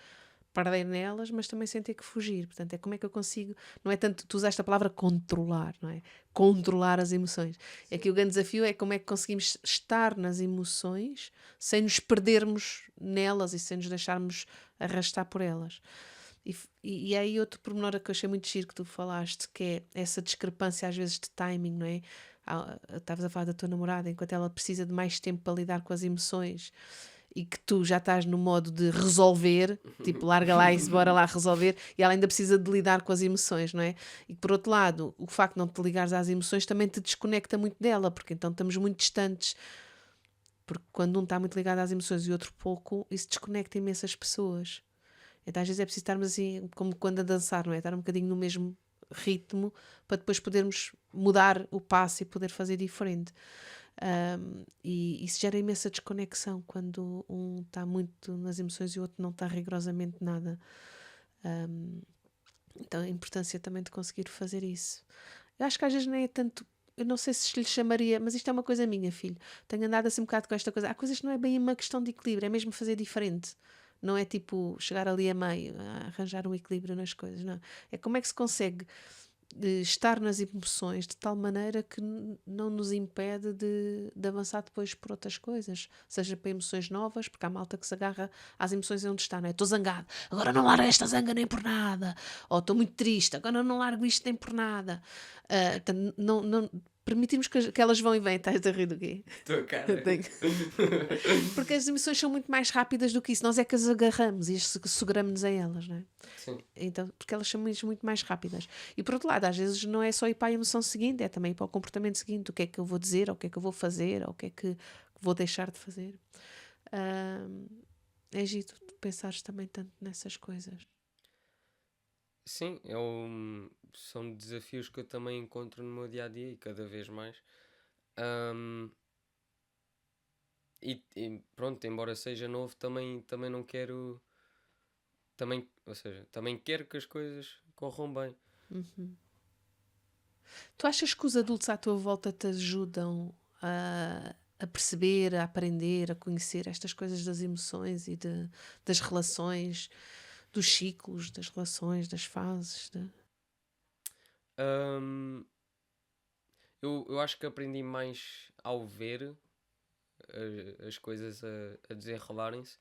perder nelas, mas também sem ter que fugir. Portanto, é como é que eu consigo. Não é tanto. Tu usaste a palavra controlar, não é? Controlar as emoções. Aqui o grande desafio é como é que conseguimos estar nas emoções sem nos perdermos nelas e sem nos deixarmos arrastar por elas. E aí outro pormenor que eu achei muito giro que tu falaste, que é essa discrepância às vezes de timing, não é? Estavas a falar da tua namorada, enquanto ela precisa de mais tempo para lidar com as emoções e que tu já estás no modo de resolver, tipo, larga lá e bora lá resolver, e ela ainda precisa de lidar com as emoções, não é? E por outro lado, o facto de não te ligares às emoções também te desconecta muito dela, porque então estamos muito distantes, porque quando um está muito ligado às emoções e o outro pouco, isso desconecta imensas pessoas. Então às vezes é preciso estarmos assim, como quando a dançar, não é? Estar um bocadinho no mesmo ritmo para depois podermos mudar o passo e poder fazer diferente. E isso gera imensa desconexão quando um está muito nas emoções e o outro não está rigorosamente nada. Então a importância também de conseguir fazer isso. Eu acho que às vezes nem é tanto. Eu não sei se lhe chamaria, mas isto é uma coisa minha, filho. Tenho andado assim um bocado com esta coisa. Há coisas que não é bem uma questão de equilíbrio, é mesmo fazer diferente. Não é tipo chegar ali a meio, arranjar um equilíbrio nas coisas, não. É como é que se consegue estar nas emoções de tal maneira que não nos impede de avançar depois por outras coisas, seja para emoções novas, porque há malta que se agarra às emoções onde está, não é? Estou zangado, agora não largo esta zanga nem por nada, ou estou muito triste, agora não largo isto nem por nada. Portanto, não permitimos que elas vão e vêm. Estás a rir do quê? Tua cara. Porque as emoções são muito mais rápidas do que isso, nós é que as agarramos e seguramos-nos a elas, não é? Sim. Então, porque elas são muito mais rápidas. E por outro lado, às vezes não é só ir para a emoção seguinte, é também ir para o comportamento seguinte. O que é que eu vou dizer, ou o que é que eu vou fazer, ou o que é que vou deixar de fazer. É giro de pensares também tanto nessas coisas. Sim, são desafios que eu também encontro no meu dia a dia e cada vez mais. Ahm, e pronto, embora seja novo, também não quero. Ou seja, também quero que as coisas corram bem. Tu achas que os adultos à tua volta te ajudam a perceber, a aprender, a conhecer estas coisas das emoções e das relações, dos ciclos, das relações, das fases? Ahm, eu acho que aprendi mais ao ver as coisas a desenrolarem-se.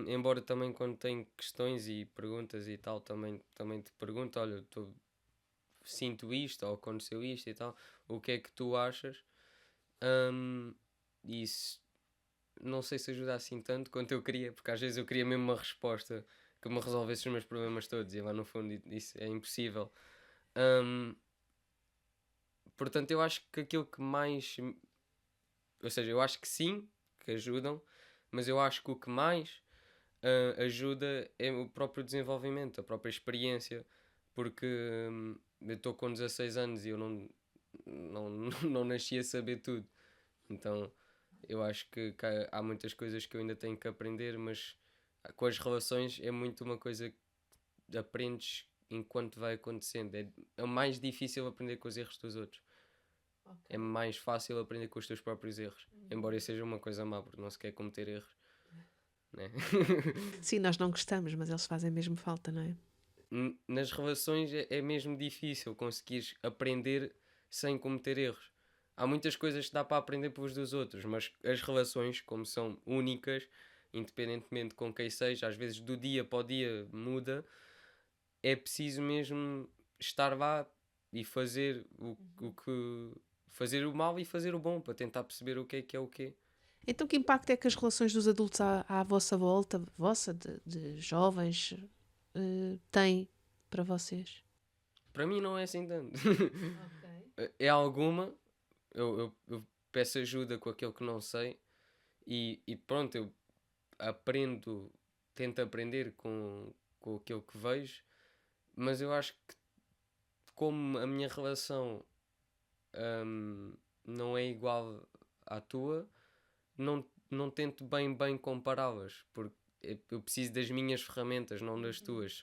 Embora também quando tenho questões e perguntas e tal, também te pergunto, olha, sinto isto, ou aconteceu isto e tal, o que é que tu achas? Ahm, e isso não sei se ajuda assim tanto quanto eu queria, porque às vezes eu queria mesmo uma resposta que me resolvesse os meus problemas todos, e lá no fundo isso é impossível. Ahm, Portanto, eu acho que aquilo que mais. Ou seja, eu acho que sim, que ajudam, mas eu acho que o que mais ajuda é o próprio desenvolvimento, a própria experiência, porque eu estou com 16 anos e eu não, não nasci a saber tudo. Então eu acho que há muitas coisas que eu ainda tenho que aprender, mas com as relações é muito uma coisa que aprendes enquanto vai acontecendo. É mais difícil aprender com os erros dos outros. É mais fácil aprender com os teus próprios erros. Embora isso seja uma coisa má, porque não se quer cometer erros. Né? Sim, nós não gostamos, mas eles fazem mesmo falta, não é? Nas relações é mesmo difícil conseguires aprender sem cometer erros. há muitas coisas que dá para aprender pelos dos outros, mas as relações, como são únicas, independentemente com quem seja, às vezes do dia para o dia muda, é preciso mesmo estar lá e fazer o que. Fazer o mal e fazer o bom para tentar perceber o que é o quê. Então, que impacto é que as relações dos adultos à vossa volta, vossa, de jovens, têm para vocês? Para mim não é assim tanto. Ok. É alguma, eu peço ajuda com aquilo que não sei e pronto, eu aprendo, tento aprender com aquilo que vejo, mas eu acho que como a minha relação hum, não é igual à tua, não tento bem compará-las, porque eu preciso das minhas ferramentas, não das tuas,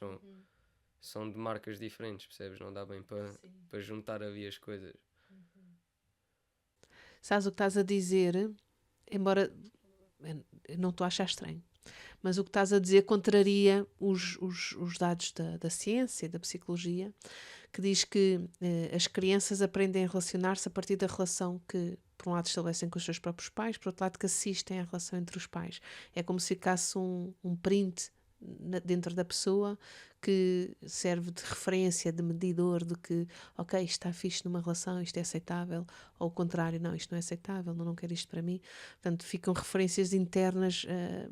são de marcas diferentes, percebes? Não dá bem para juntar ali as coisas. Sabes o que estás a dizer? Embora eu não estou a achar estranho, mas o que estás a dizer contraria os dados da ciência e da psicologia, que diz que as crianças aprendem a relacionar-se a partir da relação que, por um lado, estabelecem com os seus próprios pais, por outro lado, que assistem à relação entre os pais. É como se ficasse um print dentro da pessoa que serve de referência, de medidor de que, ok, isto está fixe numa relação, isto é aceitável, ou o contrário, não, isto não é aceitável, não quero isto para mim. Portanto, ficam referências internas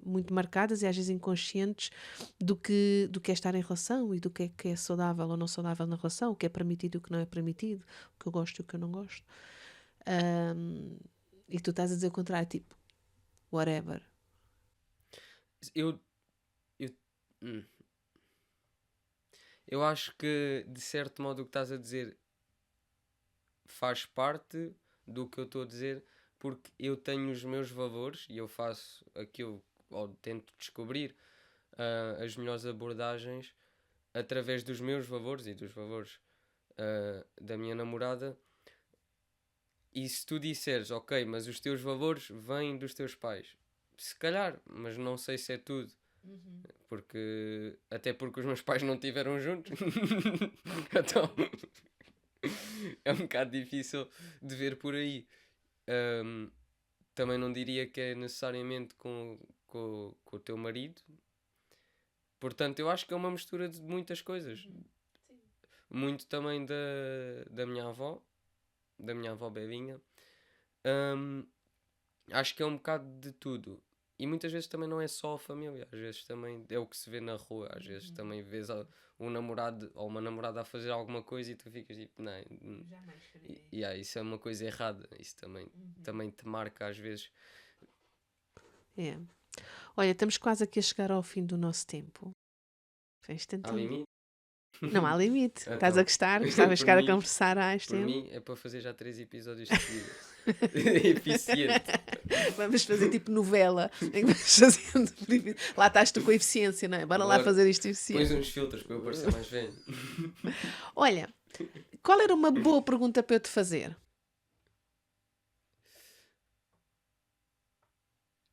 muito marcadas e às vezes inconscientes do que é estar em relação e do que é saudável ou não saudável na relação, o que é permitido e o que não é permitido, o que eu gosto e o que eu não gosto. E tu estás a dizer o contrário, tipo, whatever. Eu, eu, hum, eu acho que, de certo modo, o que estás a dizer faz parte do que eu estou a dizer, porque eu tenho os meus valores e eu faço aquilo, ou tento descobrir as melhores abordagens através dos meus valores e dos valores da minha namorada. E se tu disseres, ok, mas os teus valores vêm dos teus pais, se calhar, mas não sei se é tudo. Até porque os meus pais não estiveram juntos. Então é um bocado difícil de ver por aí. Ahm, Também não diria que é necessariamente com o teu marido. Portanto, eu acho que é uma mistura de muitas coisas. Muito também da minha avó Belinha. Ahm, Acho que é um bocado de tudo. E muitas vezes também não é só a família, às vezes também é o que se vê na rua, às vezes também vês um namorado ou uma namorada a fazer alguma coisa e tu ficas tipo, não, Jamais farei. isso é uma coisa errada, isso também te marca às vezes. É. Olha, estamos quase aqui a chegar ao fim do nosso tempo. Foi Há instantinho. limite? Não há limite. Estás a Então, gostar? Gostavas de por ficar a mim, conversar há este por tempo? mim é para fazer já 3 episódios seguidos. Eficiente. Vamos fazer tipo novela. Em que vamos fazendo. Lá estás tu com a eficiência, não é? Bora lá Bora. fazer isto Pões eficiente. uns filtros para eu parecer mais velho. Olha, qual era uma boa pergunta para eu te fazer?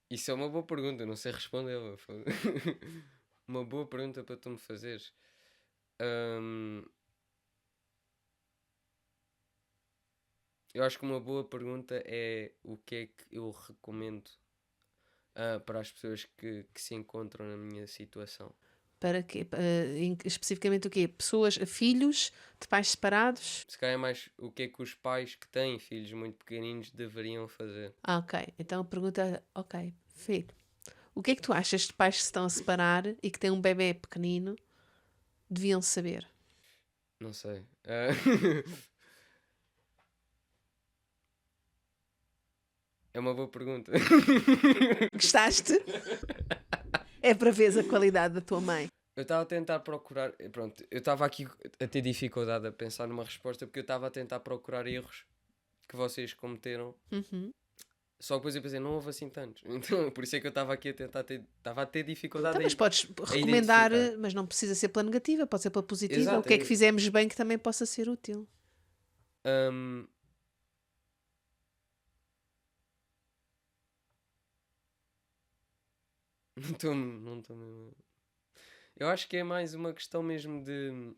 Isso é uma boa pergunta, eu não sei respondê-la. Uma boa pergunta para tu me fazeres. Hum, eu acho que uma boa pergunta é o que é que eu recomendo para as pessoas que se encontram na minha situação. Para quê? Especificamente o quê? Pessoas, filhos de pais separados? Se calhar é mais o que é que os pais que têm filhos muito pequeninos deveriam fazer. Ah, ok. Então a pergunta é, ok, filho, o que é que tu achas de pais que se estão a separar e que têm um bebê pequenino deviam saber? Não sei. É uma boa pergunta. Gostaste? É para ver a qualidade da tua mãe. Eu estava a tentar procurar. Pronto, eu estava aqui a ter dificuldade a pensar numa resposta porque eu estava a tentar procurar erros que vocês cometeram. Uhum. Só que depois eu pensei, não houve assim tantos. Então, por isso é que eu estava aqui a tentar estava a ter dificuldade Então, mas podes a recomendar, identificar. mas não precisa ser pela negativa, pode ser pela positiva. O Exato. que é que fizemos bem que também possa ser útil? Hum, não estou mesmo. Eu acho que é mais uma questão mesmo de.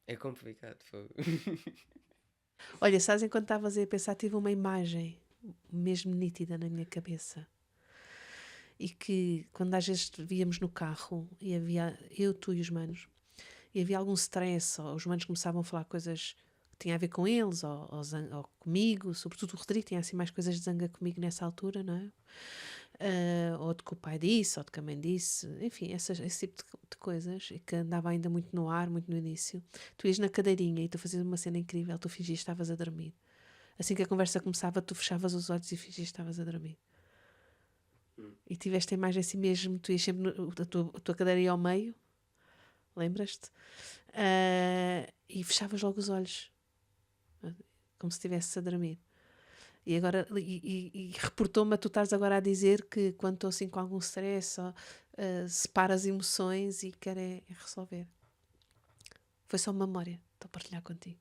É complicado. Fogo. Olha, sabes, enquanto estavas aí a pensar, tive uma imagem mesmo nítida na minha cabeça. E que quando às vezes víamos no carro e havia eu, tu e os manos, e havia algum stress, ou os manos começavam a falar coisas que tinham a ver com eles, ou comigo, sobretudo o Rodrigo tinha assim mais coisas de zanga comigo nessa altura, não é? Ou de que o pai disse, ou de que a mãe disse, enfim, esse tipo de coisas, e que andava ainda muito no ar, muito no início. Tu ias na cadeirinha e tu fazias uma cena incrível, tu fingias que estavas a dormir. Assim que a conversa começava, tu fechavas os olhos e fingias que estavas a dormir. E tiveste a imagem assim mesmo, tu ias sempre, a tua cadeira ia ao meio, lembras-te? E fechavas logo os olhos, como se estivesse a dormir. E agora, e reportou-me a tu estás agora a dizer que quando estou assim com algum stress, separa as emoções e quer é resolver. Foi só uma memória, estou a partilhar contigo.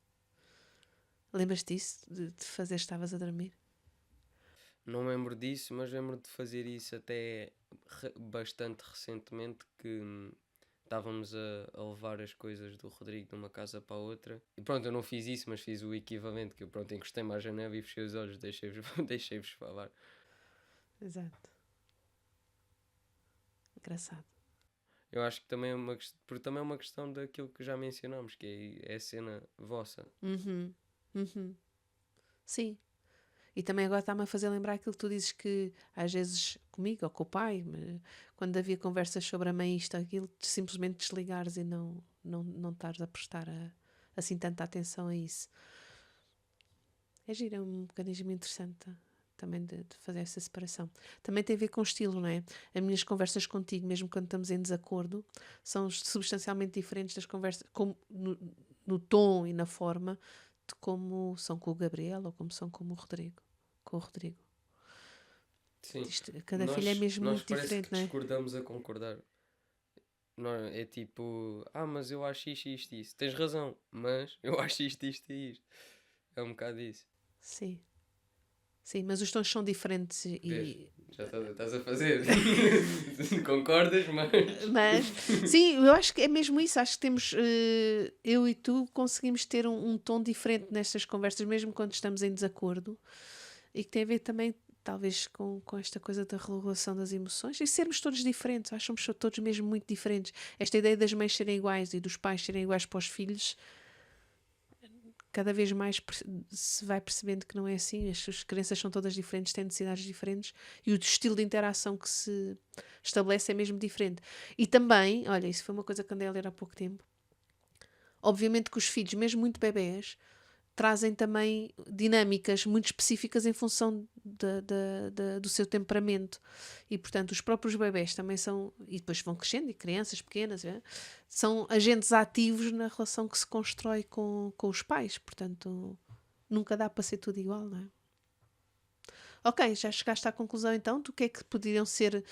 Lembras-te disso? De fazer estavas a dormir? Não me lembro disso, mas lembro de fazer isso até bastante recentemente, que estávamos a levar as coisas do Rodrigo de uma casa para a outra. E pronto, eu não fiz isso, mas fiz o equivalente, que eu pronto, encostei-me à janela e fechei os olhos, deixei-vos falar. Exato. Engraçado. Eu acho que também é porque também é uma questão daquilo que já mencionámos, que é a cena vossa. Uhum. Uhum. Sim. E também agora está-me a fazer lembrar aquilo que tu dizes que às vezes comigo ou com o pai, quando havia conversas sobre a mãe isto, aquilo, simplesmente desligares e não estares a prestar assim tanta atenção a isso. É giro, é um mecanismo interessante também de fazer essa separação. Também tem a ver com o estilo, não é? As minhas conversas contigo, mesmo quando estamos em desacordo, são substancialmente diferentes das conversas, no tom e na forma de como são com o Gabriel ou como são com o Rodrigo. Com o Rodrigo. Sim, Cada filho é mesmo nós muito parece que diferente, não é? discordamos a concordar. Não, é tipo, mas eu acho isto, isto e isso. Tens razão, mas eu acho isto, isto e isto. É um bocado isso. Sim. Sim, mas os tons são diferentes Vês? e. Já estás a fazer. Concordas, mas. Mas, sim, eu acho que é mesmo isso. Acho que temos, eu e tu, conseguimos ter um tom diferente nestas conversas, mesmo quando estamos em desacordo, e que tem a ver também, talvez, com esta coisa da regulação das emoções e sermos todos diferentes. Acho que somos todos mesmo muito diferentes. Esta ideia das mães serem iguais e dos pais serem iguais para os filhos, cada vez mais se vai percebendo que não é assim. As crianças são todas diferentes, têm necessidades diferentes e o estilo de interação que se estabelece é mesmo diferente. E também, olha, isso foi uma coisa que andei a ler há pouco tempo. Obviamente que os filhos, mesmo muito bebés, trazem também dinâmicas muito específicas em função do seu temperamento. E, portanto, os próprios bebés também são, e depois vão crescendo, e crianças pequenas, são agentes ativos na relação que se constrói com os pais. Portanto, nunca dá para ser tudo igual, não é? Ok, já chegaste à conclusão então do que é que poderiam ser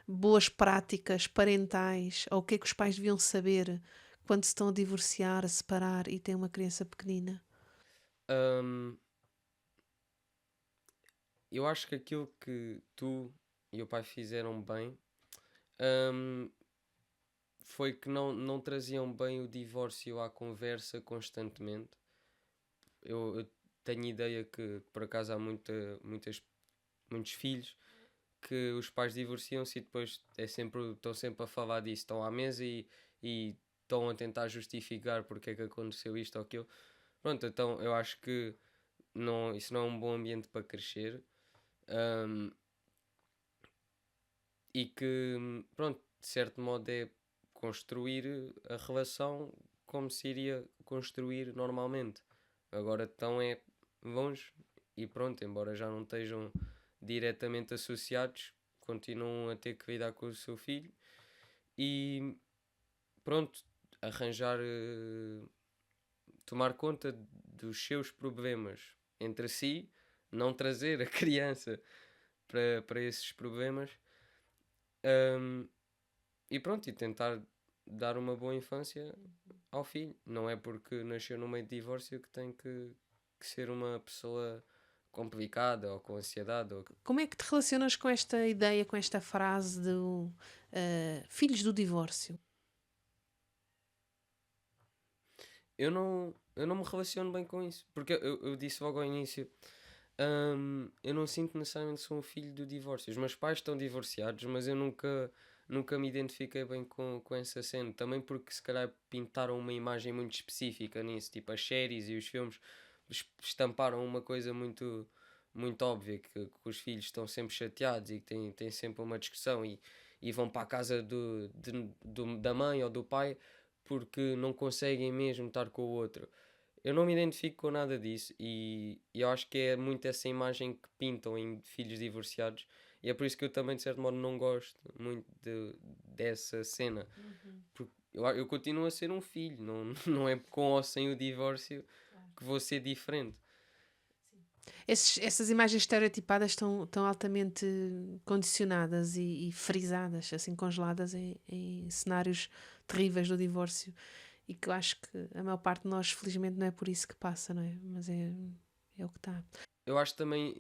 boas práticas parentais, ou o que é que os pais deviam saber quando se estão a divorciar, a separar e têm uma criança pequenina? Hum, eu acho que aquilo que tu e o pai fizeram bem, hum, foi que não traziam bem o divórcio à conversa constantemente. Eu tenho ideia que por acaso há muitos filhos que os pais divorciam-se e depois estão sempre a falar disso, estão à mesa e estão a tentar justificar porque é que aconteceu isto ou aquilo. Pronto, então eu acho que isso não é um bom ambiente para crescer. hum, e que, pronto, de certo modo é construir a relação como se iria construir normalmente. Agora estão longe e pronto, embora já não estejam diretamente associados, continuam a ter que lidar com o seu filho e pronto, arranjar, tomar conta dos seus problemas entre si, não trazer a criança para esses problemas. hum, e pronto, e tentar dar uma boa infância ao filho. Não é porque nasceu no meio de divórcio que tem que ser uma pessoa complicada ou com ansiedade. Como é que te relacionas com esta ideia, com esta frase do filhos do divórcio? eu não me relaciono bem com isso. Porque eu disse logo ao início, eu não sinto necessariamente que sou um filho do divórcio. Os meus pais estão divorciados, mas eu nunca me identifiquei bem com essa cena. Também porque se calhar pintaram uma imagem muito específica nisso. Tipo, as séries e os filmes estamparam uma coisa muito óbvia, que os filhos estão sempre chateados e que têm sempre uma discussão e vão para a casa da mãe ou do pai porque não conseguem mesmo estar com o outro. Eu não me identifico com nada disso e eu acho que é muito essa imagem que pintam em filhos divorciados e é por isso que eu também de certo modo não gosto muito dessa cena, porque eu continuo a ser um filho, não, não é com ou sem o divórcio que vou ser diferente. Essas imagens estereotipadas estão altamente condicionadas e frisadas, assim, congeladas em cenários terríveis do divórcio. E que eu acho que a maior parte de nós, felizmente, não é por isso que passa, não é? Mas é o que está. Eu acho também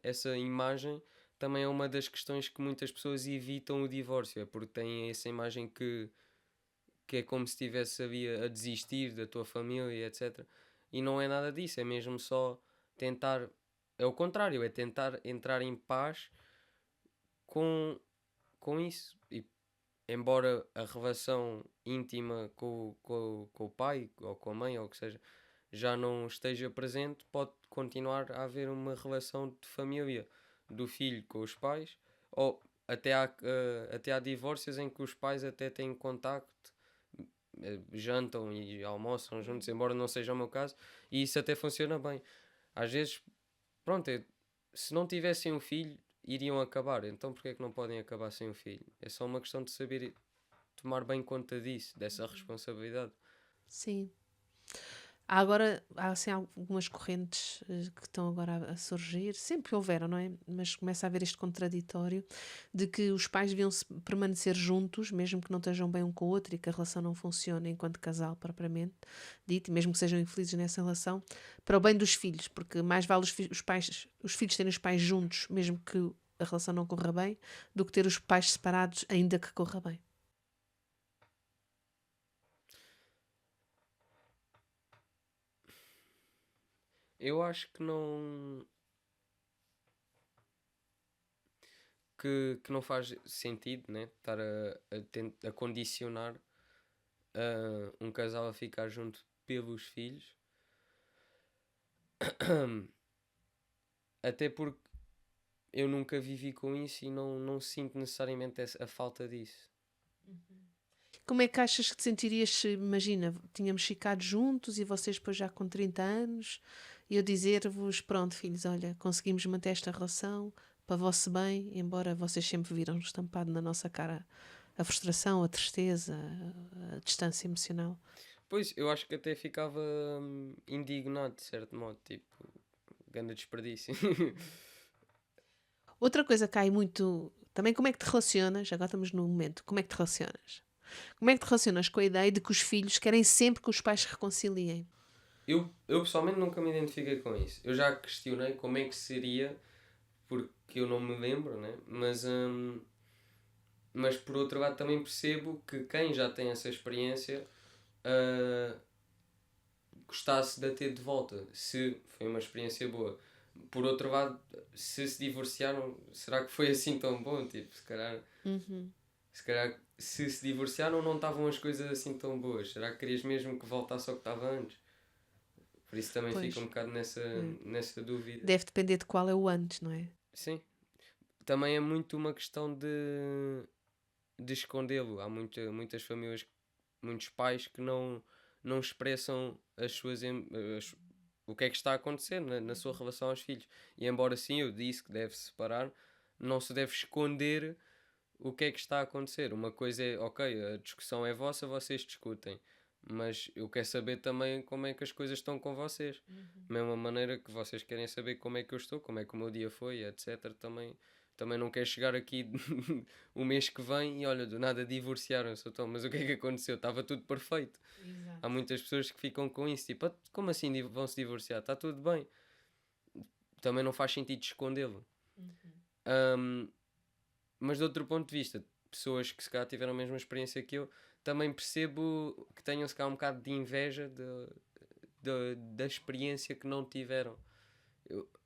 essa imagem também é uma das questões que muitas pessoas evitam o divórcio, é porque têm essa imagem que é como se estivesse a desistir da tua família, etc. E não é nada disso, é mesmo só tentar. É o contrário, é tentar entrar em paz com, com isso. E embora a relação íntima com o pai ou com a mãe ou o que seja já não esteja presente, pode continuar a haver uma relação de família do filho com os pais, ou até há divórcios em que os pais até têm contacto, jantam e almoçam juntos, embora não seja o meu caso, e isso até funciona bem. Às vezes, pronto, se não tivessem um filho, iriam acabar, então porque é que não podem acabar sem um filho? É só uma questão de saber tomar bem conta disso, dessa responsabilidade. Sim. Há agora há, assim, algumas correntes que estão agora a surgir, sempre houveram, não é? Mas começa a haver este contraditório de que os pais deviam permanecer juntos, mesmo que não estejam bem um com o outro e que a relação não funcione enquanto casal propriamente dito, e mesmo que sejam infelizes nessa relação, para o bem dos filhos, porque mais vale os filhos terem os pais juntos, mesmo que a relação não corra bem, do que ter os pais separados, ainda que corra bem. Eu acho que que não faz sentido, né? Estar a condicionar um casal a ficar junto pelos filhos. Até porque eu nunca vivi com isso e não sinto necessariamente a falta disso. Como é que achas que te sentirias se, imagina, tínhamos ficado juntos e vocês depois já com 30 anos e eu dizer-vos, pronto filhos, olha, conseguimos manter esta relação para vosso bem, embora vocês sempre viram estampado na nossa cara a frustração, a tristeza, a distância emocional. Pois, eu acho que até ficava indignado, de certo modo, tipo, grande desperdício. Outra coisa que cai muito, também como é que te relacionas, agora estamos no momento, como é que te relacionas? Como é que te relacionas com a ideia de que os filhos querem sempre que os pais se reconciliem? Eu pessoalmente nunca me identifiquei com isso. Eu já questionei como é que seria, porque eu não me lembro, né? Mas por outro lado também percebo que quem já tem essa experiência uh, gostasse de a ter de volta, se foi uma experiência boa. Por outro lado, se divorciaram, será que foi assim tão bom? Tipo, Uhum. se calhar se divorciaram não estavam as coisas assim tão boas. Será que querias mesmo que voltasse ao que estava antes? Por isso também fica um Pois, bocado nessa dúvida. deve depender de qual é o antes, não é? Sim, também é muito uma questão de escondê-lo. Há muitas famílias, muitos pais que não expressam o que é que está a acontecer na sua relação aos filhos. E embora sim eu disse que deve separar, não se deve esconder o que é que está a acontecer. Uma coisa é, ok, a discussão é vossa, vocês discutem. Mas eu quero saber também como é que as coisas estão com vocês. Da mesma maneira que vocês querem saber como é que eu estou, como é que o meu dia foi, etc. Também não quero chegar aqui o mês que vem e olha, do nada divorciaram-se. Então, mas o que é que aconteceu? Estava tudo perfeito. Há Exato. muitas pessoas que ficam com isso, tipo, "Ah, como assim vão se divorciar? Está tudo bem." Também não faz sentido escondê-lo. Ahm, mas de outro ponto de vista, pessoas que se calhar tiveram a mesma experiência que eu, também percebo que tenham se calhar um bocado de inveja da experiência que não tiveram.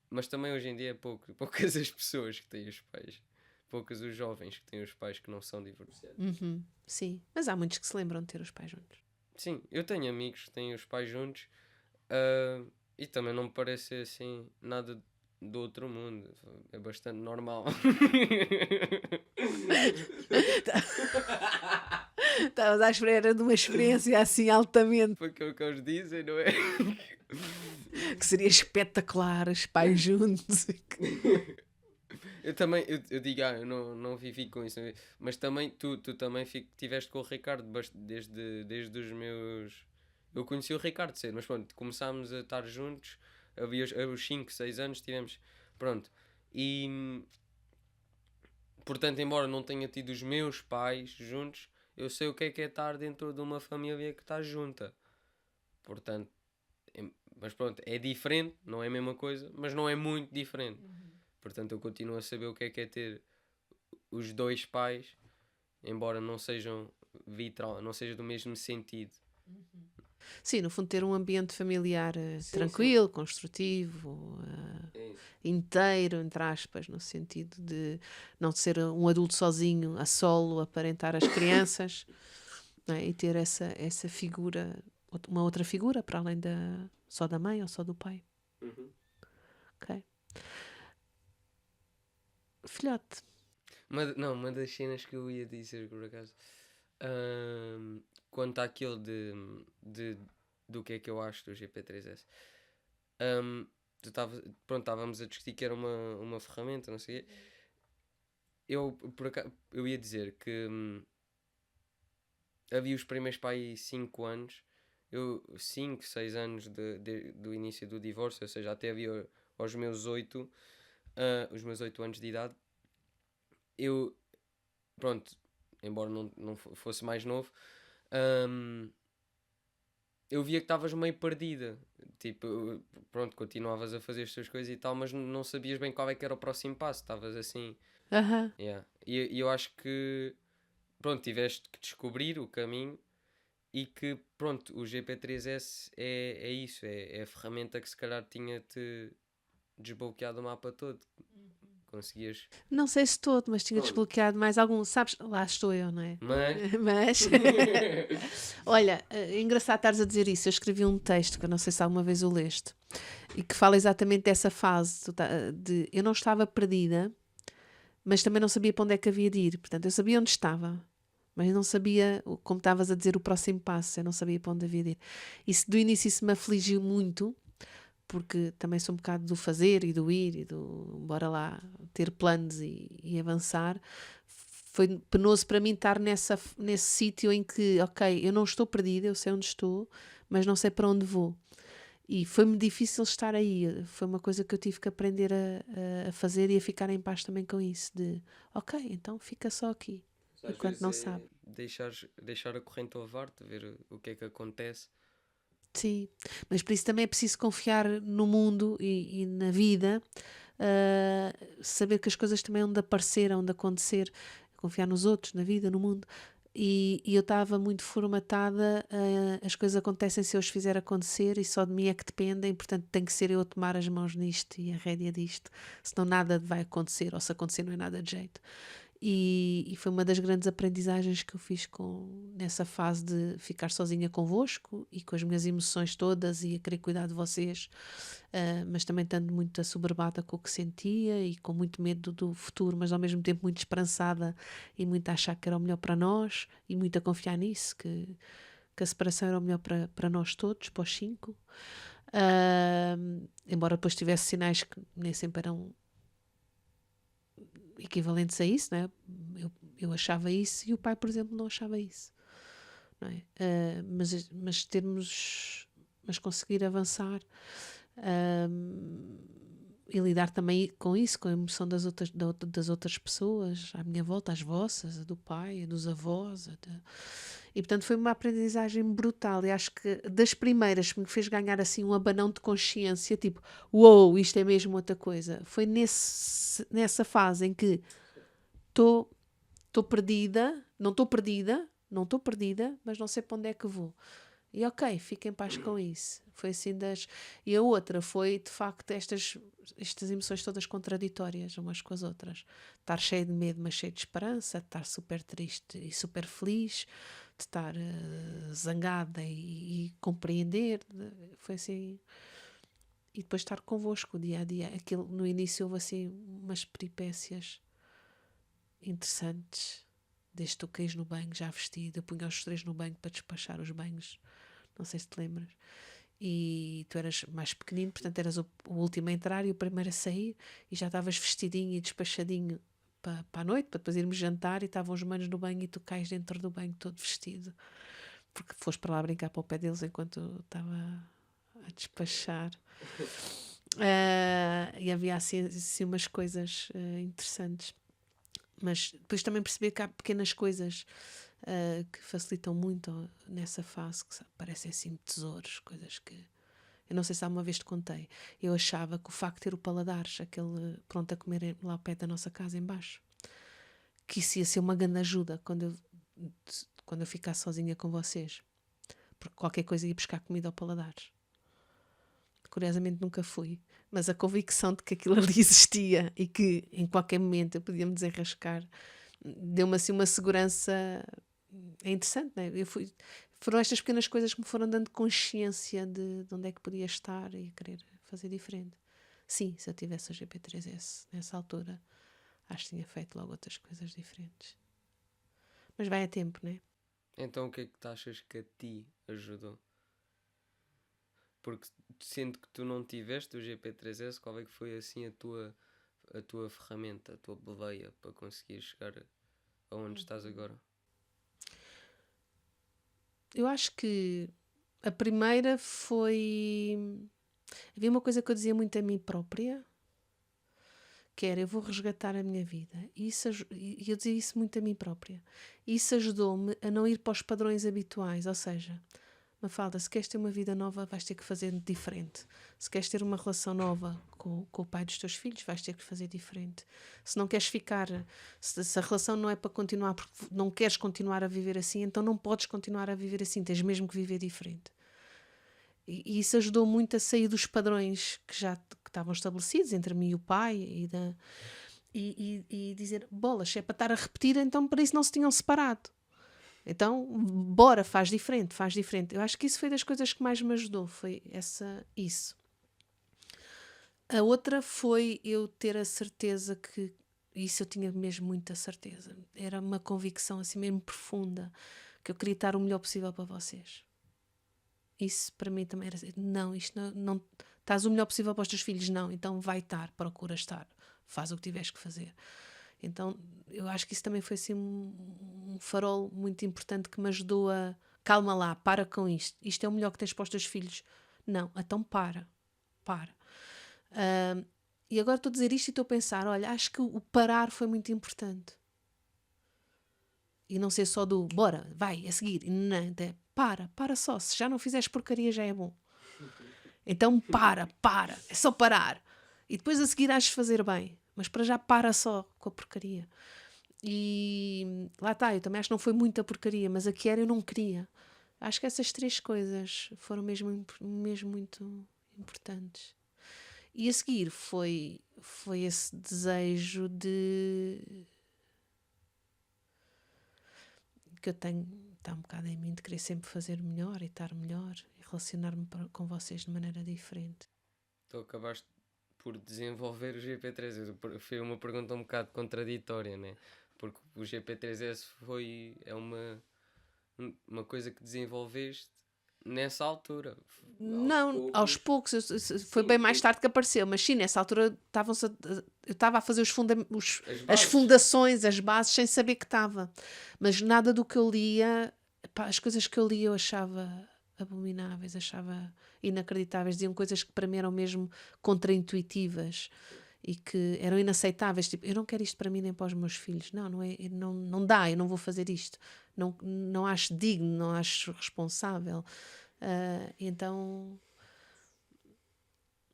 Mas também hoje em dia é poucas as pessoas que têm os pais, poucos os jovens que têm os pais que não são divorciados. Uhum, sim, mas há muitos que se lembram de ter os pais juntos. Sim, eu tenho amigos que têm os pais juntos, e também não me parece ser assim nada do outro mundo. É bastante normal. Estavas à espera de uma experiência assim altamente, Foi aquilo que eles dizem, não é? que seria espetacular, os pais juntos. Eu também, eu digo, eu não vivi com isso, mas também, tu também tiveste com o Ricardo desde os meus... Eu conheci o Ricardo cedo, mas pronto, começámos a estar juntos, havia os 5, 6 anos, tivemos, pronto, e portanto, embora não tenha tido os meus pais juntos, eu sei o que é estar dentro de uma família que está junta, portanto, mas pronto, é diferente, não é a mesma coisa, mas não é muito diferente. Portanto, eu continuo a saber o que é ter os dois pais, embora não sejam não seja do mesmo sentido. Sim, no fundo, ter um ambiente familiar Sim, tranquilo, construtivo, É inteiro, entre aspas, no sentido de não ser um adulto sozinho, a solo, a parentar as crianças, não é? E ter essa figura, uma outra figura para além só da mãe ou só do pai. Uhum. Ok? Filhote. Uma das cenas que eu ia dizer por acaso, quanto àquilo do que é que eu acho do GP3S, pronto, estávamos a discutir que era uma ferramenta, não sei o quê. Por acaso, eu ia dizer que havia os primeiros para aí 5 anos, 5, 6 anos do início do divórcio, ou seja, até havia aos meus 8, os meus 8 anos de idade, eu, pronto, embora não fosse mais novo, eu via que estavas meio perdida. Tipo, pronto, continuavas a fazer as tuas coisas e tal, mas não sabias bem qual é que era o próximo passo. Estavas assim. Aham. Yeah. E eu acho que, pronto, tiveste que descobrir o caminho e que, pronto, o GP3S é isso. É a ferramenta que se calhar tinha-te desbloqueado o mapa todo. Conseguias. Não sei se todo, mas tinha Pronto. desbloqueado mais algum. Sabes, lá estou eu, não é? Mas. Mas, olha, é engraçado estares a dizer isso. Eu escrevi um texto que eu não sei se alguma vez o leste e que fala exatamente dessa fase de eu não estava perdida, mas também não sabia para onde é que havia de ir. Portanto, eu sabia onde estava, mas não sabia, como estavas a dizer, o próximo passo. Eu não sabia para onde havia de ir. Do início isso me afligiu muito, porque também sou um bocado do fazer e do ir e do bora lá ter planos e avançar. Foi penoso para mim estar nesse sítio em que, ok, eu não estou perdida, eu sei onde estou, mas não sei para onde vou. E foi-me difícil estar aí. Foi uma coisa que eu tive que aprender a fazer e a ficar em paz também com isso. De, ok, então fica só aqui, Às enquanto vezes não sabe. deixar a corrente levar-te, ver o que é que acontece. Sim, mas por isso também é preciso confiar no mundo e na vida, saber que as coisas também hão de aparecer, hão de acontecer, confiar nos outros, na vida, no mundo. E eu estava muito formatada, as coisas acontecem se eu as fizer acontecer e só de mim é que dependem, portanto tem que ser eu a tomar as mãos nisto e a rédea disto, senão nada vai acontecer, ou se acontecer não é nada de jeito. E foi uma das grandes aprendizagens que eu fiz nessa fase de ficar sozinha convosco e com as minhas emoções todas e a querer cuidar de vocês, mas também estando muito assoberbada com o que sentia e com muito medo do futuro, mas ao mesmo tempo muito esperançada e muito a achar que era o melhor para nós e muito a confiar nisso, que a separação era o melhor para nós todos, para os 5. Embora depois tivesse sinais que nem sempre eram equivalentes a isso, né? Eu achava isso e o pai, por exemplo, não achava isso, não é? Mas conseguir avançar e lidar também com isso, com a emoção das outras pessoas à minha volta, as vossas, a do pai, a dos avós, e portanto foi uma aprendizagem brutal e acho que das primeiras que me fez ganhar assim um abanão de consciência, tipo, uou, isto é mesmo outra coisa, foi nessa fase em que estou estou perdida, não estou perdida, não estou perdida, mas não sei para onde é que vou. E ok, fiquem em paz com isso. Foi assim das... E a outra foi, de facto, estas emoções todas contraditórias umas com as outras. Estar cheio de medo, mas cheio de esperança, de estar super triste e super feliz, de estar zangada e compreender. Foi assim... E depois estar convosco dia a dia. Aquilo, no início houve assim umas peripécias interessantes. Desde tu caís no banho já vestido, eu punha os três no banho para despachar os banhos. Não sei se te lembras. E tu eras mais pequenino, portanto eras o último a entrar e o primeiro a sair, e já estavas vestidinho e despachadinho para a noite, para depois irmos jantar, e estavam os manos no banho e tu cais dentro do banho todo vestido, porque foste para lá brincar para o pé deles enquanto eu estava a despachar. E havia assim umas coisas interessantes. Mas depois também perceber que há pequenas coisas que facilitam muito nessa fase, que parecem assim tesouros, coisas que... Eu não sei se alguma vez te contei. Eu achava que o facto de ter o Paladares, aquele pronto a comer lá ao pé da nossa casa em baixo, que isso ia ser uma grande ajuda quando eu ficasse sozinha com vocês. Porque qualquer coisa ia buscar comida ao Paladares. Curiosamente nunca fui. Mas a convicção de que aquilo ali existia e que em qualquer momento eu podia me desenrascar deu-me assim uma segurança. É interessante, não é? Foram estas pequenas coisas que me foram dando consciência de onde é que podia estar e querer fazer diferente. Sim, se eu tivesse a GP3S nessa altura, acho que tinha feito logo outras coisas diferentes. Mas vai a tempo, não é? Então o que é que tu achas que a ti ajudou? Porque sendo que tu não tiveste o GP3S, qual é que foi assim a tua ferramenta, a tua boleia para conseguir chegar aonde estás agora? Eu acho que a primeira foi... Havia uma coisa que eu dizia muito a mim própria, que era: eu vou resgatar a minha vida. E eu dizia isso muito a mim própria. E isso ajudou-me a não ir para os padrões habituais. Ou seja, Mafalda, se queres ter uma vida nova, vais ter que fazer diferente. Se queres ter uma relação nova com o pai dos teus filhos, vais ter que fazer diferente. Se não queres ficar... Se a relação não é para continuar, porque não queres continuar a viver assim, então não podes continuar a viver assim. Tens mesmo que viver diferente. E isso ajudou muito a sair dos padrões que estavam estabelecidos entre mim e o pai e dizer: bolas, se é para estar a repetir, então para isso não se tinham separado. Então, bora, faz diferente, faz diferente. Eu acho que isso foi das coisas que mais me ajudou, foi isso. A outra foi eu ter a certeza que... Isso eu tinha mesmo muita certeza. Era uma convicção assim mesmo profunda, que eu queria estar o melhor possível para vocês. Isso para mim também era assim: não, isto não estás o melhor possível para os teus filhos, não, então vai estar, procura estar, faz o que tiveres que fazer. Então eu acho que isso também foi assim um farol muito importante que me ajudou a... Calma lá, para com isto é o melhor que tens para os teus filhos. Não, então para. E agora estou a dizer isto e estou a pensar: olha, acho que o parar foi muito importante. E não ser só do bora, vai, a seguir. Não, é para só. Se já não fizeres porcaria, já é bom. Então para, é só parar. E depois a seguir has de fazer bem. Mas para já para só com a porcaria. E lá está, eu também acho que não foi muita porcaria, mas a que era eu não queria. Acho que essas três coisas foram mesmo muito importantes. E a seguir foi esse desejo que eu tenho, está um bocado em mim, de querer sempre fazer melhor e estar melhor e relacionar-me com vocês de maneira diferente. Tu acabaste por desenvolver o GP3S. Foi uma pergunta um bocado contraditória, né? Porque o GP3S é uma coisa que desenvolveste nessa altura. Não, aos poucos, foi bem mais tarde que apareceu, mas sim, nessa altura eu estava a fazer as fundações, as bases, sem saber que estava. Mas nada do que eu lia, as coisas que eu lia eu achava abomináveis, achava inacreditáveis, diziam coisas que para mim eram mesmo contraintuitivas e que eram inaceitáveis, tipo: eu não quero isto para mim nem para os meus filhos, não dá, eu não vou fazer isto, não acho digno, não acho responsável. Então,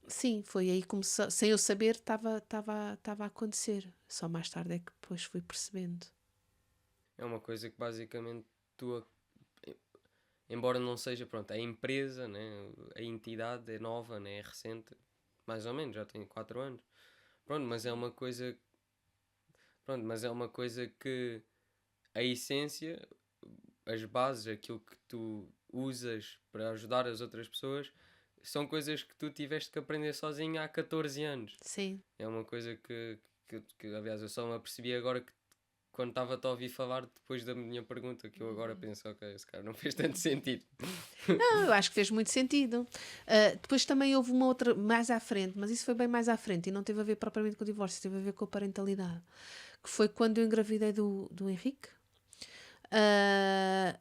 sim, foi aí que começou, sem eu saber, estava a acontecer. Só mais tarde é que depois fui percebendo. É uma coisa que basicamente tu, embora não seja, pronto, a empresa, né, a entidade é nova, né, é recente, mais ou menos, já tem 4 anos. Pronto, mas é uma coisa que a essência, as bases, aquilo que tu usas para ajudar as outras pessoas, são coisas que tu tiveste que aprender sozinho há 14 anos. Sim. É uma coisa que aliás, eu só me apercebi agora que quando estava-te a ouvir falar depois da minha pergunta, que eu agora penso, ok, esse cara não fez tanto sentido. Não, eu acho que fez muito sentido. Depois também houve uma outra mais à frente, mas isso foi bem mais à frente e não teve a ver propriamente com o divórcio, teve a ver com a parentalidade. Que foi quando eu engravidei do Henrique. Ah,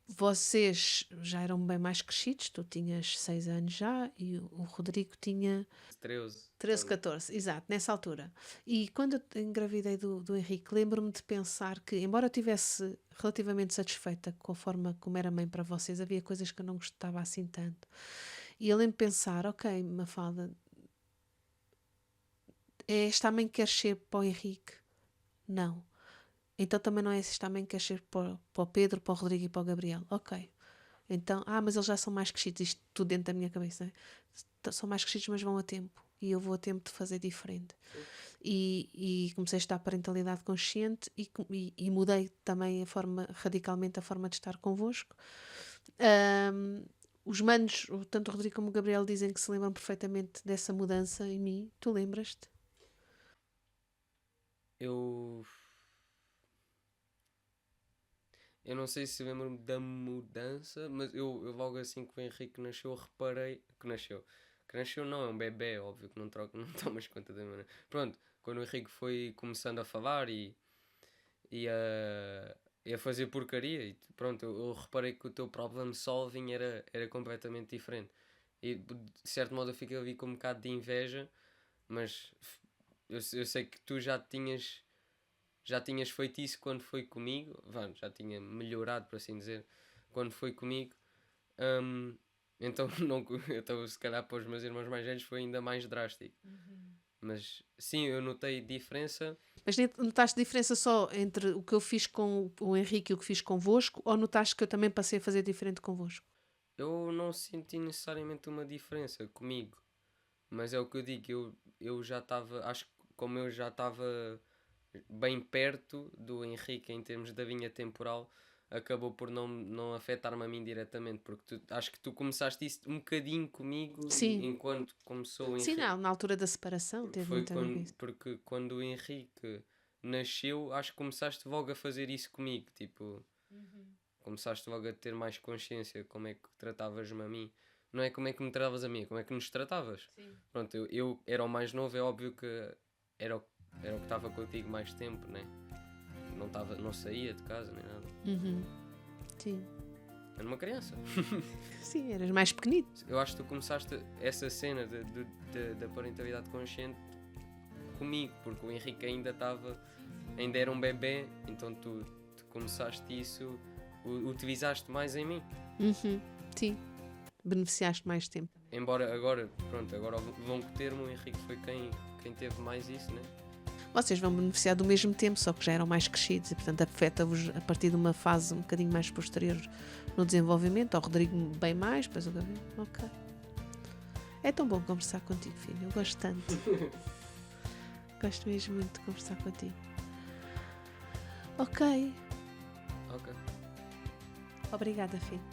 vocês já eram bem mais crescidos, tu tinhas 6 anos já e o Rodrigo tinha 13. 13, 14, exato, nessa altura. E quando eu engravidei do Henrique, lembro-me de pensar que, embora eu estivesse relativamente satisfeita com a forma como era mãe para vocês, havia coisas que eu não gostava assim tanto. E eu lembro de pensar, ok, Mafalda, é esta a mãe que queres ser para o Henrique? Não. Então também não é esta a mãe que queres ser para o Pedro, para o Rodrigo e para o Gabriel? Ok. Então, mas eles já são mais crescidos, isto tudo dentro da minha cabeça, né? São mais crescidos, mas vão a tempo. E eu vou a tempo de fazer diferente. E comecei a estar parentalidade consciente e mudei também radicalmente a forma de estar convosco. Os manos, tanto o Rodrigo como o Gabriel, dizem que se lembram perfeitamente dessa mudança em mim. Tu lembras-te? Eu não sei se lembro-me da mudança, mas eu logo assim que o Henrique nasceu, reparei que nasceu. Que nasceu não, é um bebê, óbvio que não troca, não tomas conta da maneira. Pronto, quando o Henrique foi começando a falar e a fazer porcaria, e pronto, eu reparei que o teu problem solving era completamente diferente. E de certo modo eu fiquei ali com um bocado de inveja, mas eu sei que tu já tinhas feito isso quando foi comigo, já tinha melhorado, por assim dizer, quando foi comigo. Hum, então, não, então, se calhar para os meus irmãos mais velhos foi ainda mais drástico. Mas sim, eu notei diferença. Mas notaste diferença só entre o que eu fiz com o Henrique e o que fiz convosco, ou notaste que eu também passei a fazer diferente convosco? Eu não senti necessariamente uma diferença comigo, mas é o que eu digo, eu já estava, acho que como eu já estava bem perto do Henrique em termos da linha temporal, acabou por não afetar-me a mim diretamente, porque acho que tu começaste isso um bocadinho comigo Sim. enquanto começou o Sim, Henrique. na altura da separação teve Foi muito a ver com isso. porque quando o Henrique nasceu, acho que começaste logo a fazer isso comigo, tipo, começaste logo a ter mais consciência como é que tratavas-me a mim. Não é como é que me tratavas a mim, é como é que nos tratavas. Sim. Pronto, eu era o mais novo, é óbvio que era o que estava contigo mais tempo, né? Não saía de casa nem nada. Sim. Era uma criança. Sim, eras mais pequenito. Eu acho que tu começaste essa cena da parentalidade consciente comigo, porque o Henrique ainda era um bebê, então tu começaste isso, utilizaste mais em mim. Sim. Beneficiaste mais tempo. Embora agora, ao longo termo, o Henrique foi quem teve mais isso, né? Vocês vão beneficiar do mesmo tempo, só que já eram mais crescidos e, portanto, afeta-vos a partir de uma fase um bocadinho mais posterior no desenvolvimento. Ao Rodrigo bem mais, depois o Gabriel. Ok. É tão bom conversar contigo, filho. Eu gosto tanto. Gosto mesmo muito de conversar contigo. Ok. Ok. Obrigada, filho.